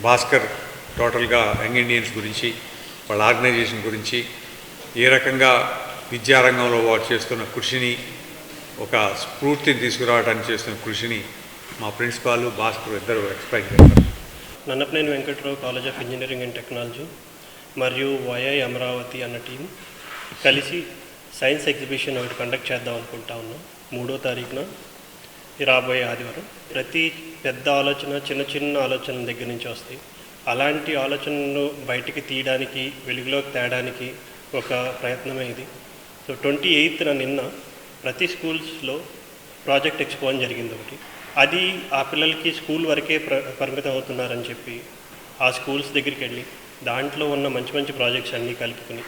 భాస్కర్ టోటల్గా యంగ్ ఇండియన్స్ గురించి వాళ్ళ ఆర్గనైజేషన్ గురించి ఏ రకంగా విద్యారంగంలో వారు చేస్తున్న కృషిని ఒక స్ఫూర్తిని తీసుకురావడానికి చేస్తున్న కృషిని మా ప్రిన్సిపాల్ భాస్కర్ ఇద్దరు ఎక్స్ప్లెయిన్ చేస్తారు. Nannapaneni Venkatrao college of engineering and technology మరియు వైఐ అమరావతి అన్న టీం కలిసి సైన్స్ ఎగ్జిబిషన్ ఒకటి కండక్ట్ చేద్దాం అనుకుంటా ఉన్నాం. 3వ తారీఖున రాబోయే ఆదివారం. ప్రతి పెద్ద ఆలోచన చిన్న చిన్న ఆలోచనల దగ్గర నుంచి వస్తాయి. అలాంటి ఆలోచనను బయటికి తీయడానికి వెలుగులోకి తేడానికి ఒక ప్రయత్నమే ఇది. సో 28న నిన్న ప్రతి స్కూల్స్లో ప్రాజెక్ట్ ఎక్స్పో అని జరిగింది ఒకటి. అది ఆ పిల్లలకి స్కూల్ వరకే పరిమితం అవుతున్నారని చెప్పి ఆ స్కూల్స్ దగ్గరికి వెళ్ళి దాంట్లో ఉన్న మంచి మంచి ప్రాజెక్ట్స్ అన్నీ కలుపుకొని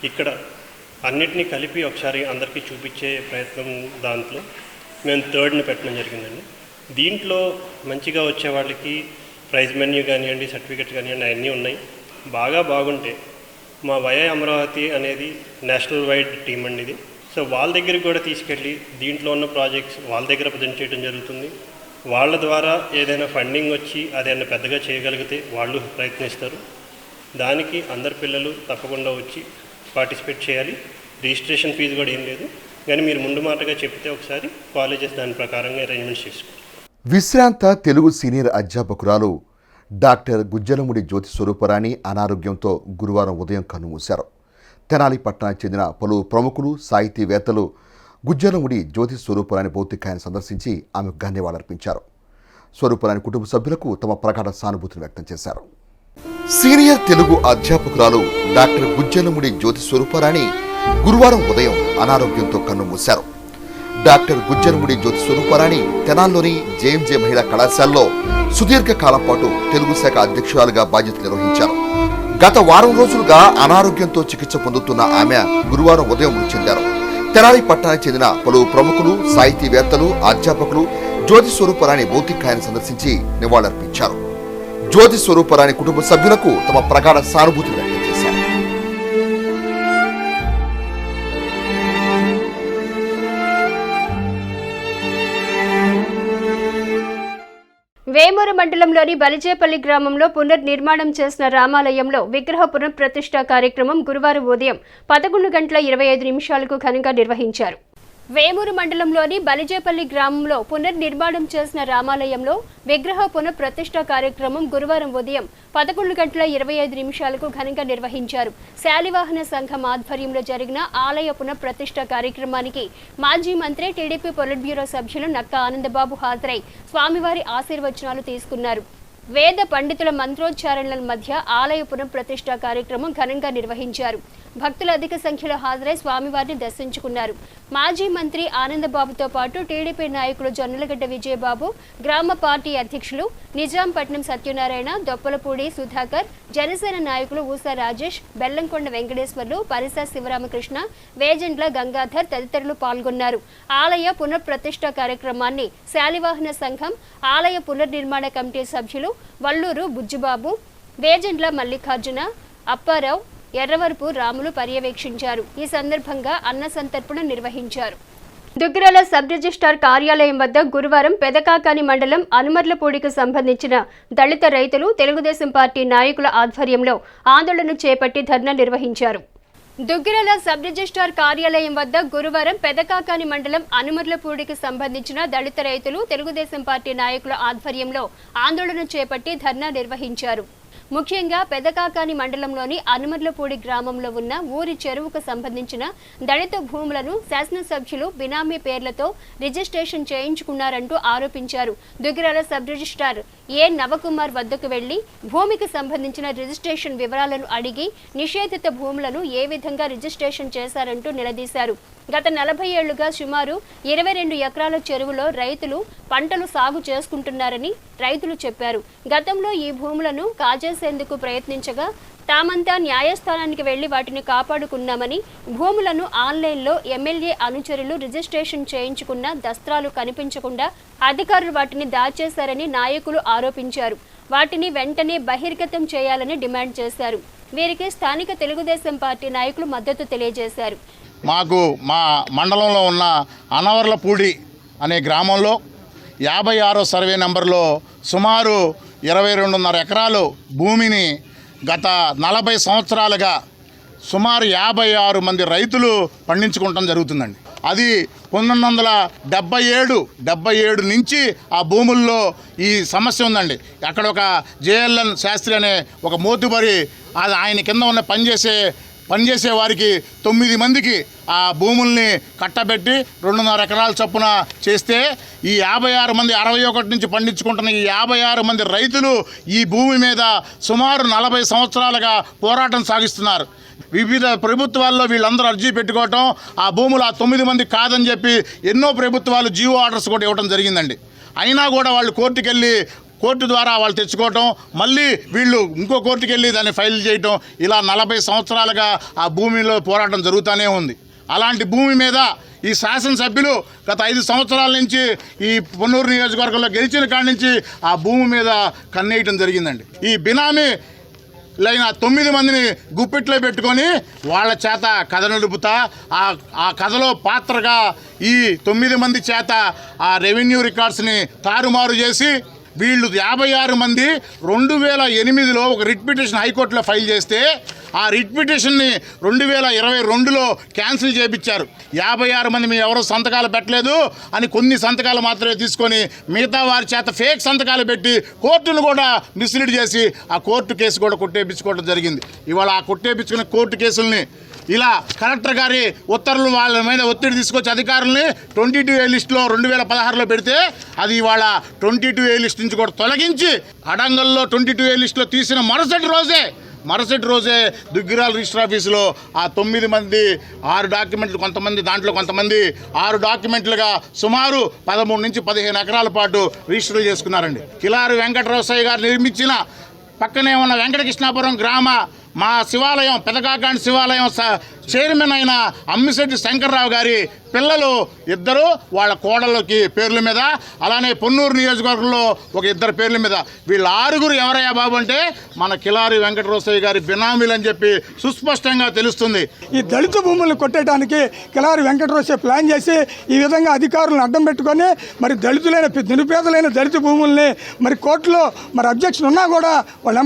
ఇక్కడ అన్నిటినీ కలిపి ఒకసారి అందరికీ చూపించే ప్రయత్నం దాంట్లో మేము 3rd పెట్టడం జరిగిందండి. దీంట్లో మంచిగా వచ్చే వాళ్ళకి ప్రైజ్ మెన్యూ కానివ్వండి, సర్టిఫికెట్స్ కానివ్వండి అవన్నీ ఉన్నాయి. బాగుంటే మా వైఐ అమరావతి అనేది నేషనల్ వైడ్ టీం అండి ఇది. సో వాళ్ళ దగ్గరికి కూడా తీసుకెళ్ళి దీంట్లో ఉన్న ప్రాజెక్ట్స్ వాళ్ళ దగ్గర ప్రజెంట్ చేయడం జరుగుతుంది. వాళ్ళ ద్వారా ఏదైనా ఫండింగ్ వచ్చి అదైనా పెద్దగా చేయగలిగితే వాళ్ళు ప్రయత్నిస్తారు. దానికి అందరు పిల్లలు తప్పకుండా వచ్చి పార్టిసిపేట్ చేయాలి. రిజిస్ట్రేషన్ ఫీజు కూడా ఏం లేదు, కానీ మీరు ముందు మాటగా చెప్తే ఒకసారి కాలేజెస్ దాని ప్రకారంగా అరేంజ్మెంట్స్ చేసుకోండి. విశ్రాంత తెలుగు సీనియర్ అధ్యాపకురాలు డాక్టర్ గుజ్జలముడి జ్యోతి స్వరూపరాణి అనారోగ్యంతో గురువారం ఉదయం కన్నుమూశారు. తెనాలి పట్టణానికి చెందిన పలు ప్రముఖులు సాహితీవేత్తలు గుజ్జలముడి జ్యోతి స్వరూపరాణి భౌతికాయాన్ని సందర్శించి ఆమెకు ధన్యవాదాలర్పించారు. స్వరూపరాణి కుటుంబ సభ్యులకు తమ ప్రగాఢ సానుభూతిని వ్యక్తం చేశారు. సీనియర్ తెలుగు అధ్యాపకురాలు డాక్టర్ గుజ్జలముడి జ్యోతి స్వరూపరాణి గురువారం ఉదయం అనారోగ్యంతో కన్నుమూశారు. డాక్టర్ గుజ్జలముడి జ్యోతి స్వరూపరాణి తెనాల్లోని జేఎంజే మహిళా కళాశాలలో సుదీర్ఘకాలం పాటు తెలుగు శాఖ అధ్యక్షురాలుగా బాధ్యతలు నిర్వహించారు. గత వారం రోజులుగా అనారోగ్యంతో చికిత్స పొందుతున్న ఆమె గురువారం ఉదయం మృతి చెందారు. తెనాలి పట్టణానికి చెందిన పలు ప్రముఖులు సాహితీవేత్తలు అధ్యాపకులు జ్యోతి స్వరూపరాణి భౌతికాయాన్ని సందర్శించి నివాళులర్పించారు. జ్యోతి స్వరూపరాణి కుటుంబ సభ్యులకు తమ ప్రగాఢ సానుభూతిని వ్యక్తం చేశారు. వేమూరు మండలంలోని బలిజేపల్లి గ్రామంలో పునర్నిర్మాణం చేసిన రామాలయంలో విగ్రహ పునఃప్రతిష్ఠ కార్యక్రమం గురువారం ఉదయం 11:25 ఘనంగా నిర్వహించారు. వేమూరు మండలంలోని బలిజేపల్లి గ్రామంలో పునర్నిర్మాణం చేసిన రామాలయంలో విగ్రహ పునఃప్రతిష్ఠ కార్యక్రమం గురువారం ఉదయం 11:25 ఘనంగా నిర్వహించారు. శాలివాహన సంఘం ఆధ్వర్యంలో జరిగిన ఆలయ పునఃప్రతిష్ఠ కార్యక్రమానికి మాజీ మంత్రి టీడీపీ పొలిట్ బ్యూరో సభ్యులు నక్కా ఆనందబాబు హాజరై స్వామివారి ఆశీర్వచనాలు తీసుకున్నారు. వేద పండితుల మంత్రోచ్చారణల మధ్య ఆలయ పునఃప్రతిష్ఠ కార్యక్రమం ఘనంగా నిర్వహించారు. భక్తులు అధిక సంఖ్యలో హాజరై స్వామివారిని దర్శించుకున్నారు. మాజీ మంత్రి ఆనందబాబుతో పాటు టీడీపీ నాయకులు జొన్నలగడ్డ విజయబాబు, గ్రామ పార్టీ అధ్యక్షులు నిజాంపట్నం సత్యనారాయణ, దొప్పలపూడి సుధాకర్, జనసేన నాయకులు ఊసా రాజేష్, బెల్లంకొండ వెంకటేశ్వర్లు, పరిసా శివరామకృష్ణ, వేజండ్ల గంగాధర్ తదితరులు పాల్గొన్నారు. ఆలయ పునఃప్రతిష్ఠ కార్యక్రమాన్ని శాలివాహన సంఘం ఆలయ పునర్నిర్మాణ కమిటీ సభ్యులు వల్లూరు బుజ్జిబాబు, వేజండ్ల మల్లికార్జున, అప్పారావు, ఎర్రవరపు రాములు పర్యవేక్షించారు. ఈ సందర్భంగా అన్న సంతర్పణ నిర్వహించారు. దుగ్గిరాల సబ్ రిజిస్ట్రార్ కార్యాలయం వద్ద గురువారం పెదకాకాని మండలం అనుమర్లపూడికి సంబంధించిన దళిత రైతులు తెలుగుదేశం పార్టీ నాయకుల ఆధ్వర్యంలో ఆందోళన చేపట్టి ధర్నా నిర్వహించారు. దుగ్గిరాల సబ్ రిజిస్ట్రార్ కార్యాలయం వద్ద గురువారం పెదకాకాని మండలం అనుమర్లపూడికి సంబంధించిన దళిత రైతులు తెలుగుదేశం పార్టీ నాయకుల ఆధ్వర్యంలో ఆందోళన చేపట్టి ధర్నా నిర్వహించారు. ముఖ్యంగా పెదకాకాని మండలంలోని అనుమర్లపూడి గ్రామంలో ఉన్న ఊరి చెరువుకు సంబంధించిన దళిత భూములను శాసనసభ్యులు బినామీ పేర్లతో రిజిస్ట్రేషన్ చేయించుకున్నారంటూ ఆరోపించారు. దుగ్గిరాల సబ్ రిజిస్ట్రార్ ఏ నవకుమార్ వద్దకు వెళ్లి భూమికి సంబంధించిన రిజిస్ట్రేషన్ వివరాలను అడిగి నిషేధిత భూములను ఏ విధంగా రిజిస్ట్రేషన్ చేశారంటూ నిలదీశారు. గత 40 ఏళ్లుగా సుమారు 22 ఎకరాల చెరువులో రైతులు పంటలు సాగు చేసుకుంటున్నారని రైతులు చెప్పారు. గతంలో ఈ భూములను కాజేసేందుకు ప్రయత్నించగా తామంతా న్యాయస్థానానికి వెళ్లి వాటిని కాపాడుకున్నామని, భూములను ఆన్లైన్లో ఎమ్మెల్యే అనుచరులు రిజిస్ట్రేషన్ చేయించుకున్న దస్త్రాలు కనిపించకుండా అధికారులు వాటిని దాచేశారని నాయకులు ఆరోపించారు. వాటిని వెంటనే బహిర్గతం చేయాలని డిమాండ్ చేశారు. వీరికి స్థానిక తెలుగుదేశం పార్టీ నాయకులు మద్దతు తెలియజేశారు. మాకు మా మండలంలో ఉన్న అనవర్లపూడి అనే గ్రామంలో 56వ సర్వే నెంబర్లో సుమారు 22.5 ఎకరాలు భూమిని గత 40 సంవత్సరాలుగా సుమారు 56 మంది రైతులు పండించుకోవటం జరుగుతుందండి. అది 1977 నుంచి ఆ భూముల్లో ఈ సమస్య ఉందండి. అక్కడ ఒక జేఎల్ఎన్ శాస్త్రి అనే ఒక మోతుబరి ఆయన కింద ఉన్న పనిచేసే వారికి 9 మందికి ఆ భూముల్ని కట్టబెట్టి 2.5 ఎకరాల చొప్పున చేస్తే ఈ 56 మంది 61 నుంచి పండించుకుంటున్న ఈ 56 మంది రైతులు ఈ భూమి మీద సుమారు 40 సంవత్సరాలుగా పోరాటం సాగిస్తున్నారు. వివిధ ప్రభుత్వాల్లో వీళ్ళందరూ అర్జీ పెట్టుకోవటం, ఆ భూములు ఆ 9 మంది కాదని చెప్పి ఎన్నో ప్రభుత్వాలు జీవో ఆర్డర్స్ కూడా ఇవ్వడం జరిగిందండి. అయినా కూడా వాళ్ళు కోర్టు ద్వారా వాళ్ళు తెచ్చుకోవటం, మళ్ళీ వీళ్ళు ఇంకో కోర్టుకు వెళ్ళి దాన్ని ఫైల్ చేయటం, ఇలా 40 సంవత్సరాలుగా ఆ భూమిలో పోరాటం జరుగుతూనే ఉంది. అలాంటి భూమి మీద ఈ శాసనసభ్యులు గత 5 సంవత్సరాల నుంచి ఈ పొన్నూరు నియోజకవర్గంలో గెలిచిన కాడి నుంచి ఆ భూమి మీద కన్నేయటం జరిగిందండి. ఈ బినామీ లైన 9 మందిని గుప్పిట్లో పెట్టుకొని వాళ్ళ చేత కథ నడుపుతా ఆ కథలో పాత్రగా ఈ 9 మంది చేత ఆ రెవెన్యూ రికార్డ్స్ని తారుమారు చేసి వీళ్ళు 56 మంది 2008లో ఒక రిట్ పిటిషన్ హైకోర్టులో ఫైల్ చేస్తే ఆ రిట్ పిటిషన్ని 2022లో క్యాన్సిల్ చేయించారు. 56 మంది మేము ఎవరో సంతకాలు పెట్టలేదు అని కొన్ని సంతకాలు మాత్రమే తీసుకొని మిగతా వారి చేత ఫేక్ సంతకాలు పెట్టి కోర్టును కూడా మిస్లీడ్ చేసి ఆ కోర్టు కేసు కూడా కొట్టేపించుకోవడం జరిగింది. ఇవాళ ఆ కొట్టేపించుకున్న కోర్టు కేసుల్ని ఇలా కలెక్టర్ గారి ఉత్తర్వులు వాళ్ళ మీద ఒత్తిడి తీసుకొచ్చి అధికారుల్ని 22A లిస్టులో 2016లో పెడితే అది ఇవాళ 22A లిస్ట్ నుంచి కూడా తొలగించి అడంగల్లో 22A లిస్టులో తీసిన మరుసటి రోజే దుగ్గిరాల రిజిస్టర్ ఆఫీసులో ఆ 9 మంది 6 డాక్యుమెంట్లు, కొంతమంది 6 డాక్యుమెంట్లుగా సుమారు 13 నుంచి 15 ఎకరాల పాటు రిజిస్టర్ చేసుకున్నారండి. కిలారి వెంకటరామయ్య గారు నిర్మించిన పక్కనే ఉన్న వెంకటకృష్ణాపురం గ్రామ మా శివాలయం పెదకాకాని శివాలయం చైర్మన్ అయిన అమ్మిశెట్టి శంకర్రావు గారి పిల్లలు 2 వాళ్ళ కోడళ్ళకి పేర్ల మీద, అలానే పొన్నూరు నియోజకవర్గంలో ఒక 2 పేర్ల మీద, వీళ్ళ 6 ఎవరయ్యా బాబు అంటే మన కిలారి వెంకటరామయ్య గారి బినామీలు అని చెప్పి సుస్పష్టంగా తెలుస్తుంది. ఈ దళిత భూములను కొట్టేయడానికి కిలారి వెంకటరామయ్య ప్లాన్ చేసి ఈ విధంగా అధికారులను అడ్డం పెట్టుకొని మరి నిరుపేదలైన దళిత భూముల్ని మరి కోర్టులో మరి అబ్జెక్షన్ ఉన్నా కూడా వాళ్ళు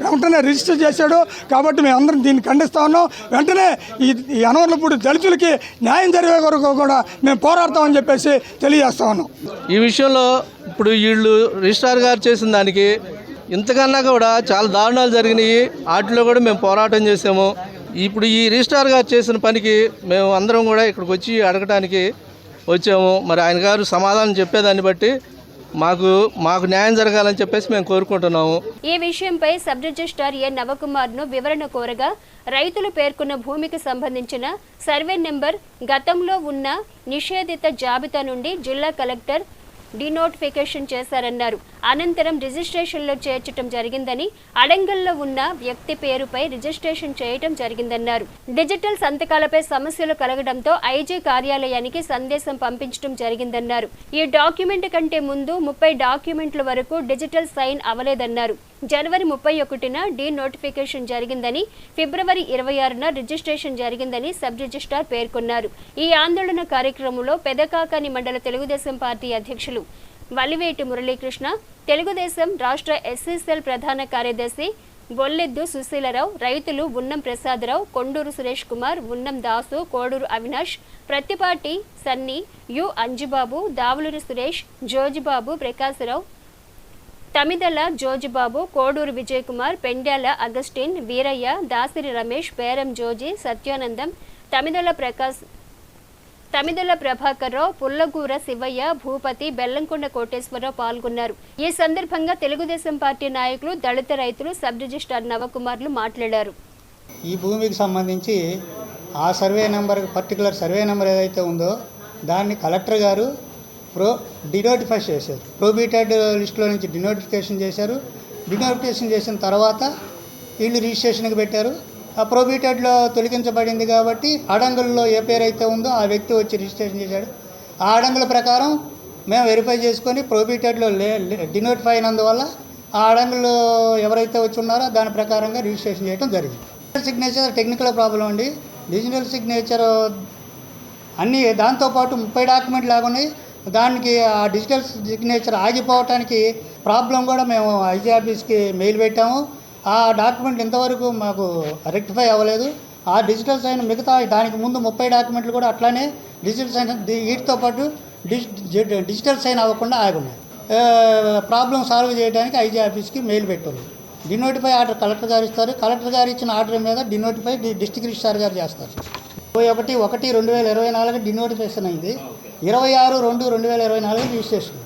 వెంటనే రిజిస్టర్ చేశాడు. కాబట్టి మేము అందరం దీన్ని ఖండిస్తా ఉన్నాం. వెంటనే ఈ అనవర్లపూడి దళితులకి న్యాయం జరిగే వరకు కూడా మేము పోరాడతామని చెప్పేసి తెలియజేస్తా ఉన్నాం. ఈ విషయంలో ఇప్పుడు వీళ్ళు రిజిస్ట్రార్ గారు చేసిన దానికి ఇంతకన్నా కూడా చాలా దారుణాలు జరిగినాయి. వాటిలో కూడా మేము పోరాటం చేసాము. ఇప్పుడు ఈ రిజిస్ట్రార్ గారు చేసిన పనికి మేము అందరం కూడా ఇక్కడికి వచ్చి అడగటానికి వచ్చాము. మరి ఆయన గారు సమాధానం చెప్పేదాన్ని బట్టి మాకు న్యాయం జరగాలని చెప్పేసి మేము కోరుకుంటున్నాము. ఈ విషయంపై సబ్ రిజిస్ట్రార్ ఏ నవకుమార్ను వివరణ కోరగా రైతులు పేర్కొన్న భూమికి సంబంధించిన సర్వే నెంబర్ గతంలో ఉన్న నిషేధిత జాబితా నుండి జిల్లా కలెక్టర్ డినోటిఫికేషన్ చేశారన్నారు. అనంతరం రిజిస్ట్రేషన్లో చేర్చడం జరిగిందని, అడంగల్లో ఉన్న వ్యక్తి పేరుపై రిజిస్ట్రేషన్ చేయటం జరిగిందన్నారు. డిజిటల్ సంతకాలపై సమస్యలు కలగడంతో ఐజీ కార్యాలయానికి సందేశం పంపించడం జరిగిందన్నారు. ఈ డాక్యుమెంట్ కంటే ముందు 30 డాక్యుమెంట్ల వరకు డిజిటల్ సైన్ అవలేదన్నారు. జనవరి 31న డీ నోటిఫికేషన్ జరిగిందని, ఫిబ్రవరి 26న రిజిస్ట్రేషన్ జరిగిందని సబ్ రిజిస్ట్రార్ పేర్కొన్నారు. ఈ ఆందోళన కార్యక్రమంలో పెదకాకాని మండల తెలుగుదేశం పార్టీ అధ్యక్షులు వల్లివేటి మురళీకృష్ణ, తెలుగుదేశం రాష్ట్ర ఎస్సీసీఎల్ ప్రధాన కార్యదర్శి బొల్లెద్దు సుశీలరావు, రైతులు ఉన్నం ప్రసాదరావు, కొండూరు సురేష్ కుమార్, ఉన్నం దాసు, కోడూరు అవినాష్, ప్రత్తిపాటి సన్నీ, యు అంజిబాబు, దావులూరి సురేష్, జోజిబాబు, ప్రకాశరావు, తమిదల జోజిబాబు, కోడూరు విజయ్ కుమార్, పెండ్యాల అగస్టిన్, వీరయ్య, దాసిరి రమేష్, పేరం జోజి, సత్యానందం, తమిదల ప్రభాకర్రావు, పుల్లగూర శివయ్య, భూపతి, బెల్లంకొండ కోటేశ్వరరావు పాల్గొన్నారు. ఈ సందర్భంగా తెలుగుదేశం పార్టీ నాయకులు, దళిత రైతులు, సబ్ రిజిస్ట్రార్ నవకుమార్లు మాట్లాడారు. ఈ భూమికి సంబంధించి ఆ survey number, particular survey number ఏదైతే ఉందో దాన్ని కలెక్టర్ గారు డినోటిఫై చేశారు. ప్రొహిబిటెడ్ లిస్టులో నుంచి డినోటిఫికేషన్ చేశారు. డినోటిఫికేషన్ చేసిన తర్వాత వీళ్ళు రిజిస్ట్రేషన్కి పెట్టారు. ఆ ప్రొహిబిటెడ్లో తొలగించబడింది కాబట్టి అడంగుల్లో ఏ పేరు అయితే ఉందో ఆ వ్యక్తి వచ్చి రిజిస్ట్రేషన్ చేశాడు. ఆ అడంగుల ప్రకారం మేము వెరిఫై చేసుకొని ప్రొహిబిటెడ్లో డినోటిఫై అయినందువల్ల ఆ అడంగులు ఎవరైతే వచ్చి ఉన్నారో దాని ప్రకారంగా రిజిస్ట్రేషన్ చేయడం జరిగింది. డిజిటల్ సిగ్నేచర్ టెక్నికల్ ప్రాబ్లం అండి. డిజిటల్ సిగ్నేచర్ అన్నీ దాంతోపాటు 30 డాక్యుమెంట్లు లాగున్నాయి. దానికి ఆ డిజిటల్ సిగ్నేచర్ ఆగిపోవటానికి ప్రాబ్లం కూడా మేము ఐజీ ఆఫీస్కి మెయిల్ పెట్టాము. ఆ డాక్యుమెంట్ ఇంతవరకు మాకు రెక్టిఫై అవ్వలేదు. ఆ డిజిటల్ సైన్ మిగతా దానికి ముందు 30 డాక్యుమెంట్లు కూడా అట్లానే డిజిటల్ సైన్ వీటితో పాటు డిజిటల్ సైన్ అవ్వకుండా ఆగున్నాయి. ప్రాబ్లం సాల్వ్ చేయడానికి ఐజీ ఆఫీస్కి మెయిల్ పెట్టాము. డినోటిఫై ఆర్డర్ కలెక్టర్ గారు ఇస్తారు. కలెక్టర్ గారు ఇచ్చిన ఆర్డర్ మీద డినోటిఫై డిస్ట్రిక్ట్ రిజిస్ట్రార్ గారు చేస్తారు. 21/1/2024 డినోటిఫికేషన్ అయింది. 26/2/2024 రిజిస్ట్రేషన్.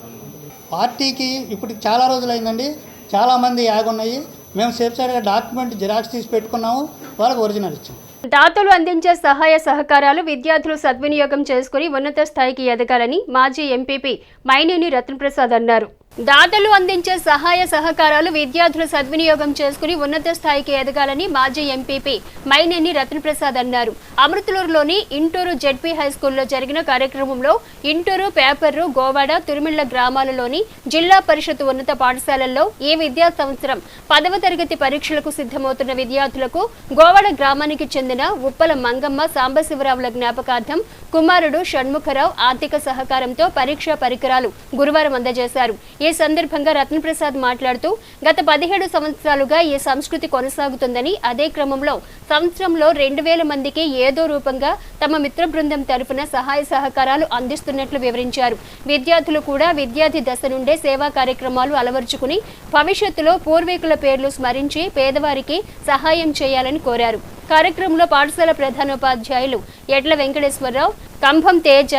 పార్టీకి ఇప్పుడు చాలా రోజులైందండి. చాలామంది యాగున్నాయి. మేము సేఫ్ సైడ్గా డాక్యుమెంట్ జిరాక్స్ తీసి పెట్టుకున్నాము. వాళ్ళకి ఒరిజినల్ ఇచ్చాము. దాతలు అందించే సహాయ సహకారాలు విద్యార్థులు సద్వినియోగం చేసుకుని ఉన్నత స్థాయికి ఎదగాలని మాజీ ఎంపీపీ మైనేని రత్నప్రసాద్ అన్నారు. దాతలు అందించే సహాయ సహకారాలు విద్యార్థులు సద్వినియోగం చేసుకుని ఉన్నత స్థాయికి ఎదగాలని మాజీ ఎంపీపీ మైనేని రత్నప్రసాద్ అన్నారు. అమృతలూరులోని ఇంటూరు జెడ్పీ హైస్కూల్లో జరిగిన కార్యక్రమంలో ఇంటూరు, పేపర్రు, గోవాడ, తురిమిళ్ల గ్రామాలలోని జిల్లా పరిషత్ ఉన్నత పాఠశాలల్లో ఈ విద్యా సంవత్సరం 10వ తరగతి పరీక్షలకు సిద్ధమవుతున్న విద్యార్థులకు గోవాడ గ్రామానికి చెందిన ఉప్పల మంగమ్మ సాంబశివరావుల జ్ఞాపకార్థం కుమారుడు షణ్ముఖరావు ఆర్థిక సహకారంతో పరీక్షా పరికరాలు గురువారం అందజేశారు. ఈ సందర్భంగా రత్నప్రసాద్ మాట్లాడుతూ గత 17 సంవత్సరాలుగా ఈ సంస్కృతి కొనసాగుతుందని, అదే క్రమంలో సంవత్సరంలో 2000 మందికి ఏదో రూపంగా తమ మిత్ర బృందం తరఫున సహాయ సహకారాలు అందిస్తున్నట్లు వివరించారు. విద్యార్థులు కూడా విద్యార్థి దశ నుండే సేవా కార్యక్రమాలు అలవర్చుకుని భవిష్యత్తులో పూర్వీకుల పేర్లు స్మరించి పేదవారికి సహాయం చేయాలని కోరారు. కార్యక్రమంలో పాఠశాల ప్రధానోపాధ్యాయులు ఎడ్ల వెంకటేశ్వరరావు, కంభం తేజ,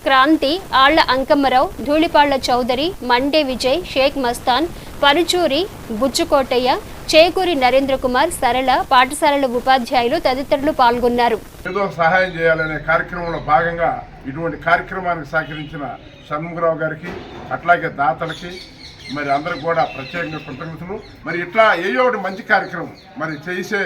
క్రాంతి, ఆళ్ల అంకమ్మరావు, ధూళిపాళ్ల చౌదరి, మండే విజయ్, షేక్ మస్తాన్, పరుచూరి బుచ్చుకోటయ్య, చేకూరి నరేంద్ర కుమార్, సరళ, పాఠశాలల ఉపాధ్యాయులు తదితరులు పాల్గొన్నారు. ఏదో సహాయం చేయాలనే కార్యక్రమంలో భాగంగా ఇటువంటి కార్యక్రమానికి సహకరించిన షణ్ముఖరావు గారికి, అట్లాగే దాతలకి మరి అందరికి కూడా ప్రత్యేకంగా కృతజ్ఞతలు. మరి ఇట్లా ఏయో ఒకటి మంచి కార్యక్రమం మరి చేసే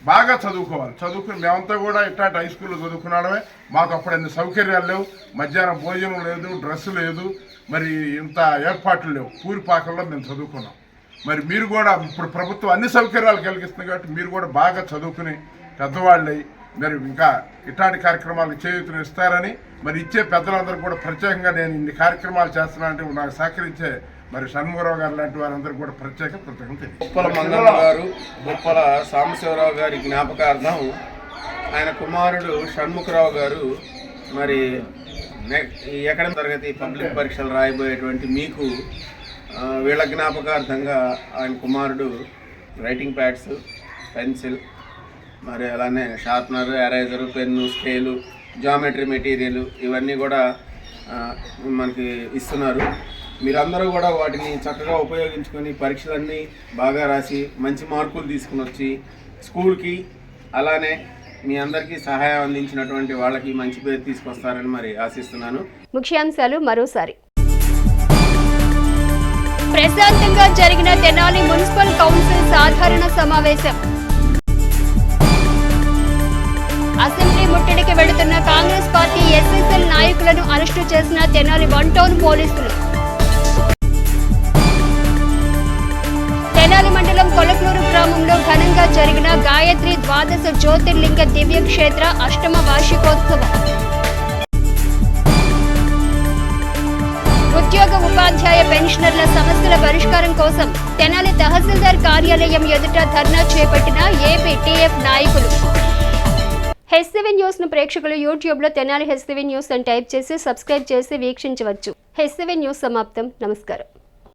బాగా చదువుకోవాలి. చదువుకుని మేమంతా కూడా ఇట్లాంటి హై స్కూల్లో చదువుకున్నాడమే. మాకు అప్పుడు అన్ని సౌకర్యాలు లేవు. మధ్యాహ్నం భోజనం లేదు, డ్రెస్సు లేదు, మరి ఇంత ఏర్పాట్లు లేవు. పూరిపాకల్లో మేము చదువుకున్నాం. మరి మీరు కూడా ఇప్పుడు ప్రభుత్వం అన్ని సౌకర్యాలు కలిగిస్తుంది కాబట్టి మీరు కూడా బాగా చదువుకుని పెద్దవాళ్ళై మరి ఇంకా ఇట్లాంటి కార్యక్రమాలు చేయూతనిస్తారని మరి ఇచ్చే పెద్దలందరూ కూడా ప్రత్యేకంగా నేను ఇన్ని కార్యక్రమాలు చేస్తున్నానంటే నాకు సహకరించే మరి షణ్ముఖరావు గారు లాంటి వారందరూ కూడా ప్రత్యేక కృతజ్ఞతలు. ఉప్పల మంగమ్మ గారు, ఉప్పల సాంబశివరావు గారి జ్ఞాపకార్థం ఆయన కుమారుడు షణ్ముఖరావు గారు మరి ఈ అకాడమిక్ తరగతి పబ్లిక్ పరీక్షలు రాయబోయేటువంటి మీకు వీళ్ళ జ్ఞాపకార్థంగా ఆయన కుమారుడు రైటింగ్ ప్యాడ్స్, పెన్సిల్, మరి అలానే sharpener, eraser, pen, scale, geometry material ఇవన్నీ కూడా మనకి ఇస్తున్నారు. మీరందరూ కూడా వాటిని చక్కగా ఉపయోగించుకొని పరీక్షలన్నీ బాగా రాసి మంచి మార్కులు తీసుకుని వచ్చి స్కూల్కి అలానే మీ అందరికీ సహాయం అందించినటువంటి వాళ్ళకి మంచి పేరు తీసుకొస్తారని మరి ఆశిస్తున్నాను. ముఖ్యాంశాలు మరోసారి. ప్రశాంతంగా జరిగిన తెనాలి మున్సిపల్ కౌన్సిల్ సాధారణ సమావేశం. అసెంబ్లీ ముట్టడికి వెళుతున్న కాంగ్రెస్ పార్టీ ఎస్ఎస్ఎల్ నాయకులను అరెస్టు చేసిన తెనాలి 1 టౌన్ పోలీసులు. తెనాలి మండలం కొలకలూరు గ్రామంలో ఘనంగా జరిగిన గాయత్రి ద్వాదశ జ్యోతిర్లింగ దివ్యక్షేత్ర అష్టమ వార్షికోత్సవం. ఉద్యోగ ఉపాధ్యాయ పెన్షనర్ల సమస్యల పరిష్కారం కోసం తెనాలి తహసీల్దార్ కార్యాలయం ఎదుట ధర్నా చేపట్టిన ఏపీ టీఎఫ్ నాయకులు. హెచ్7 న్యూస్ ను ప్రేక్షకులు యూట్యూబ్ లో తెనాలి హెచ్7 న్యూస్ అని టైప్ చేసి సబ్స్క్రైబ్ చేసి వీక్షించవచ్చు. హెచ్7 న్యూస్ సమాప్తం. నమస్కారం.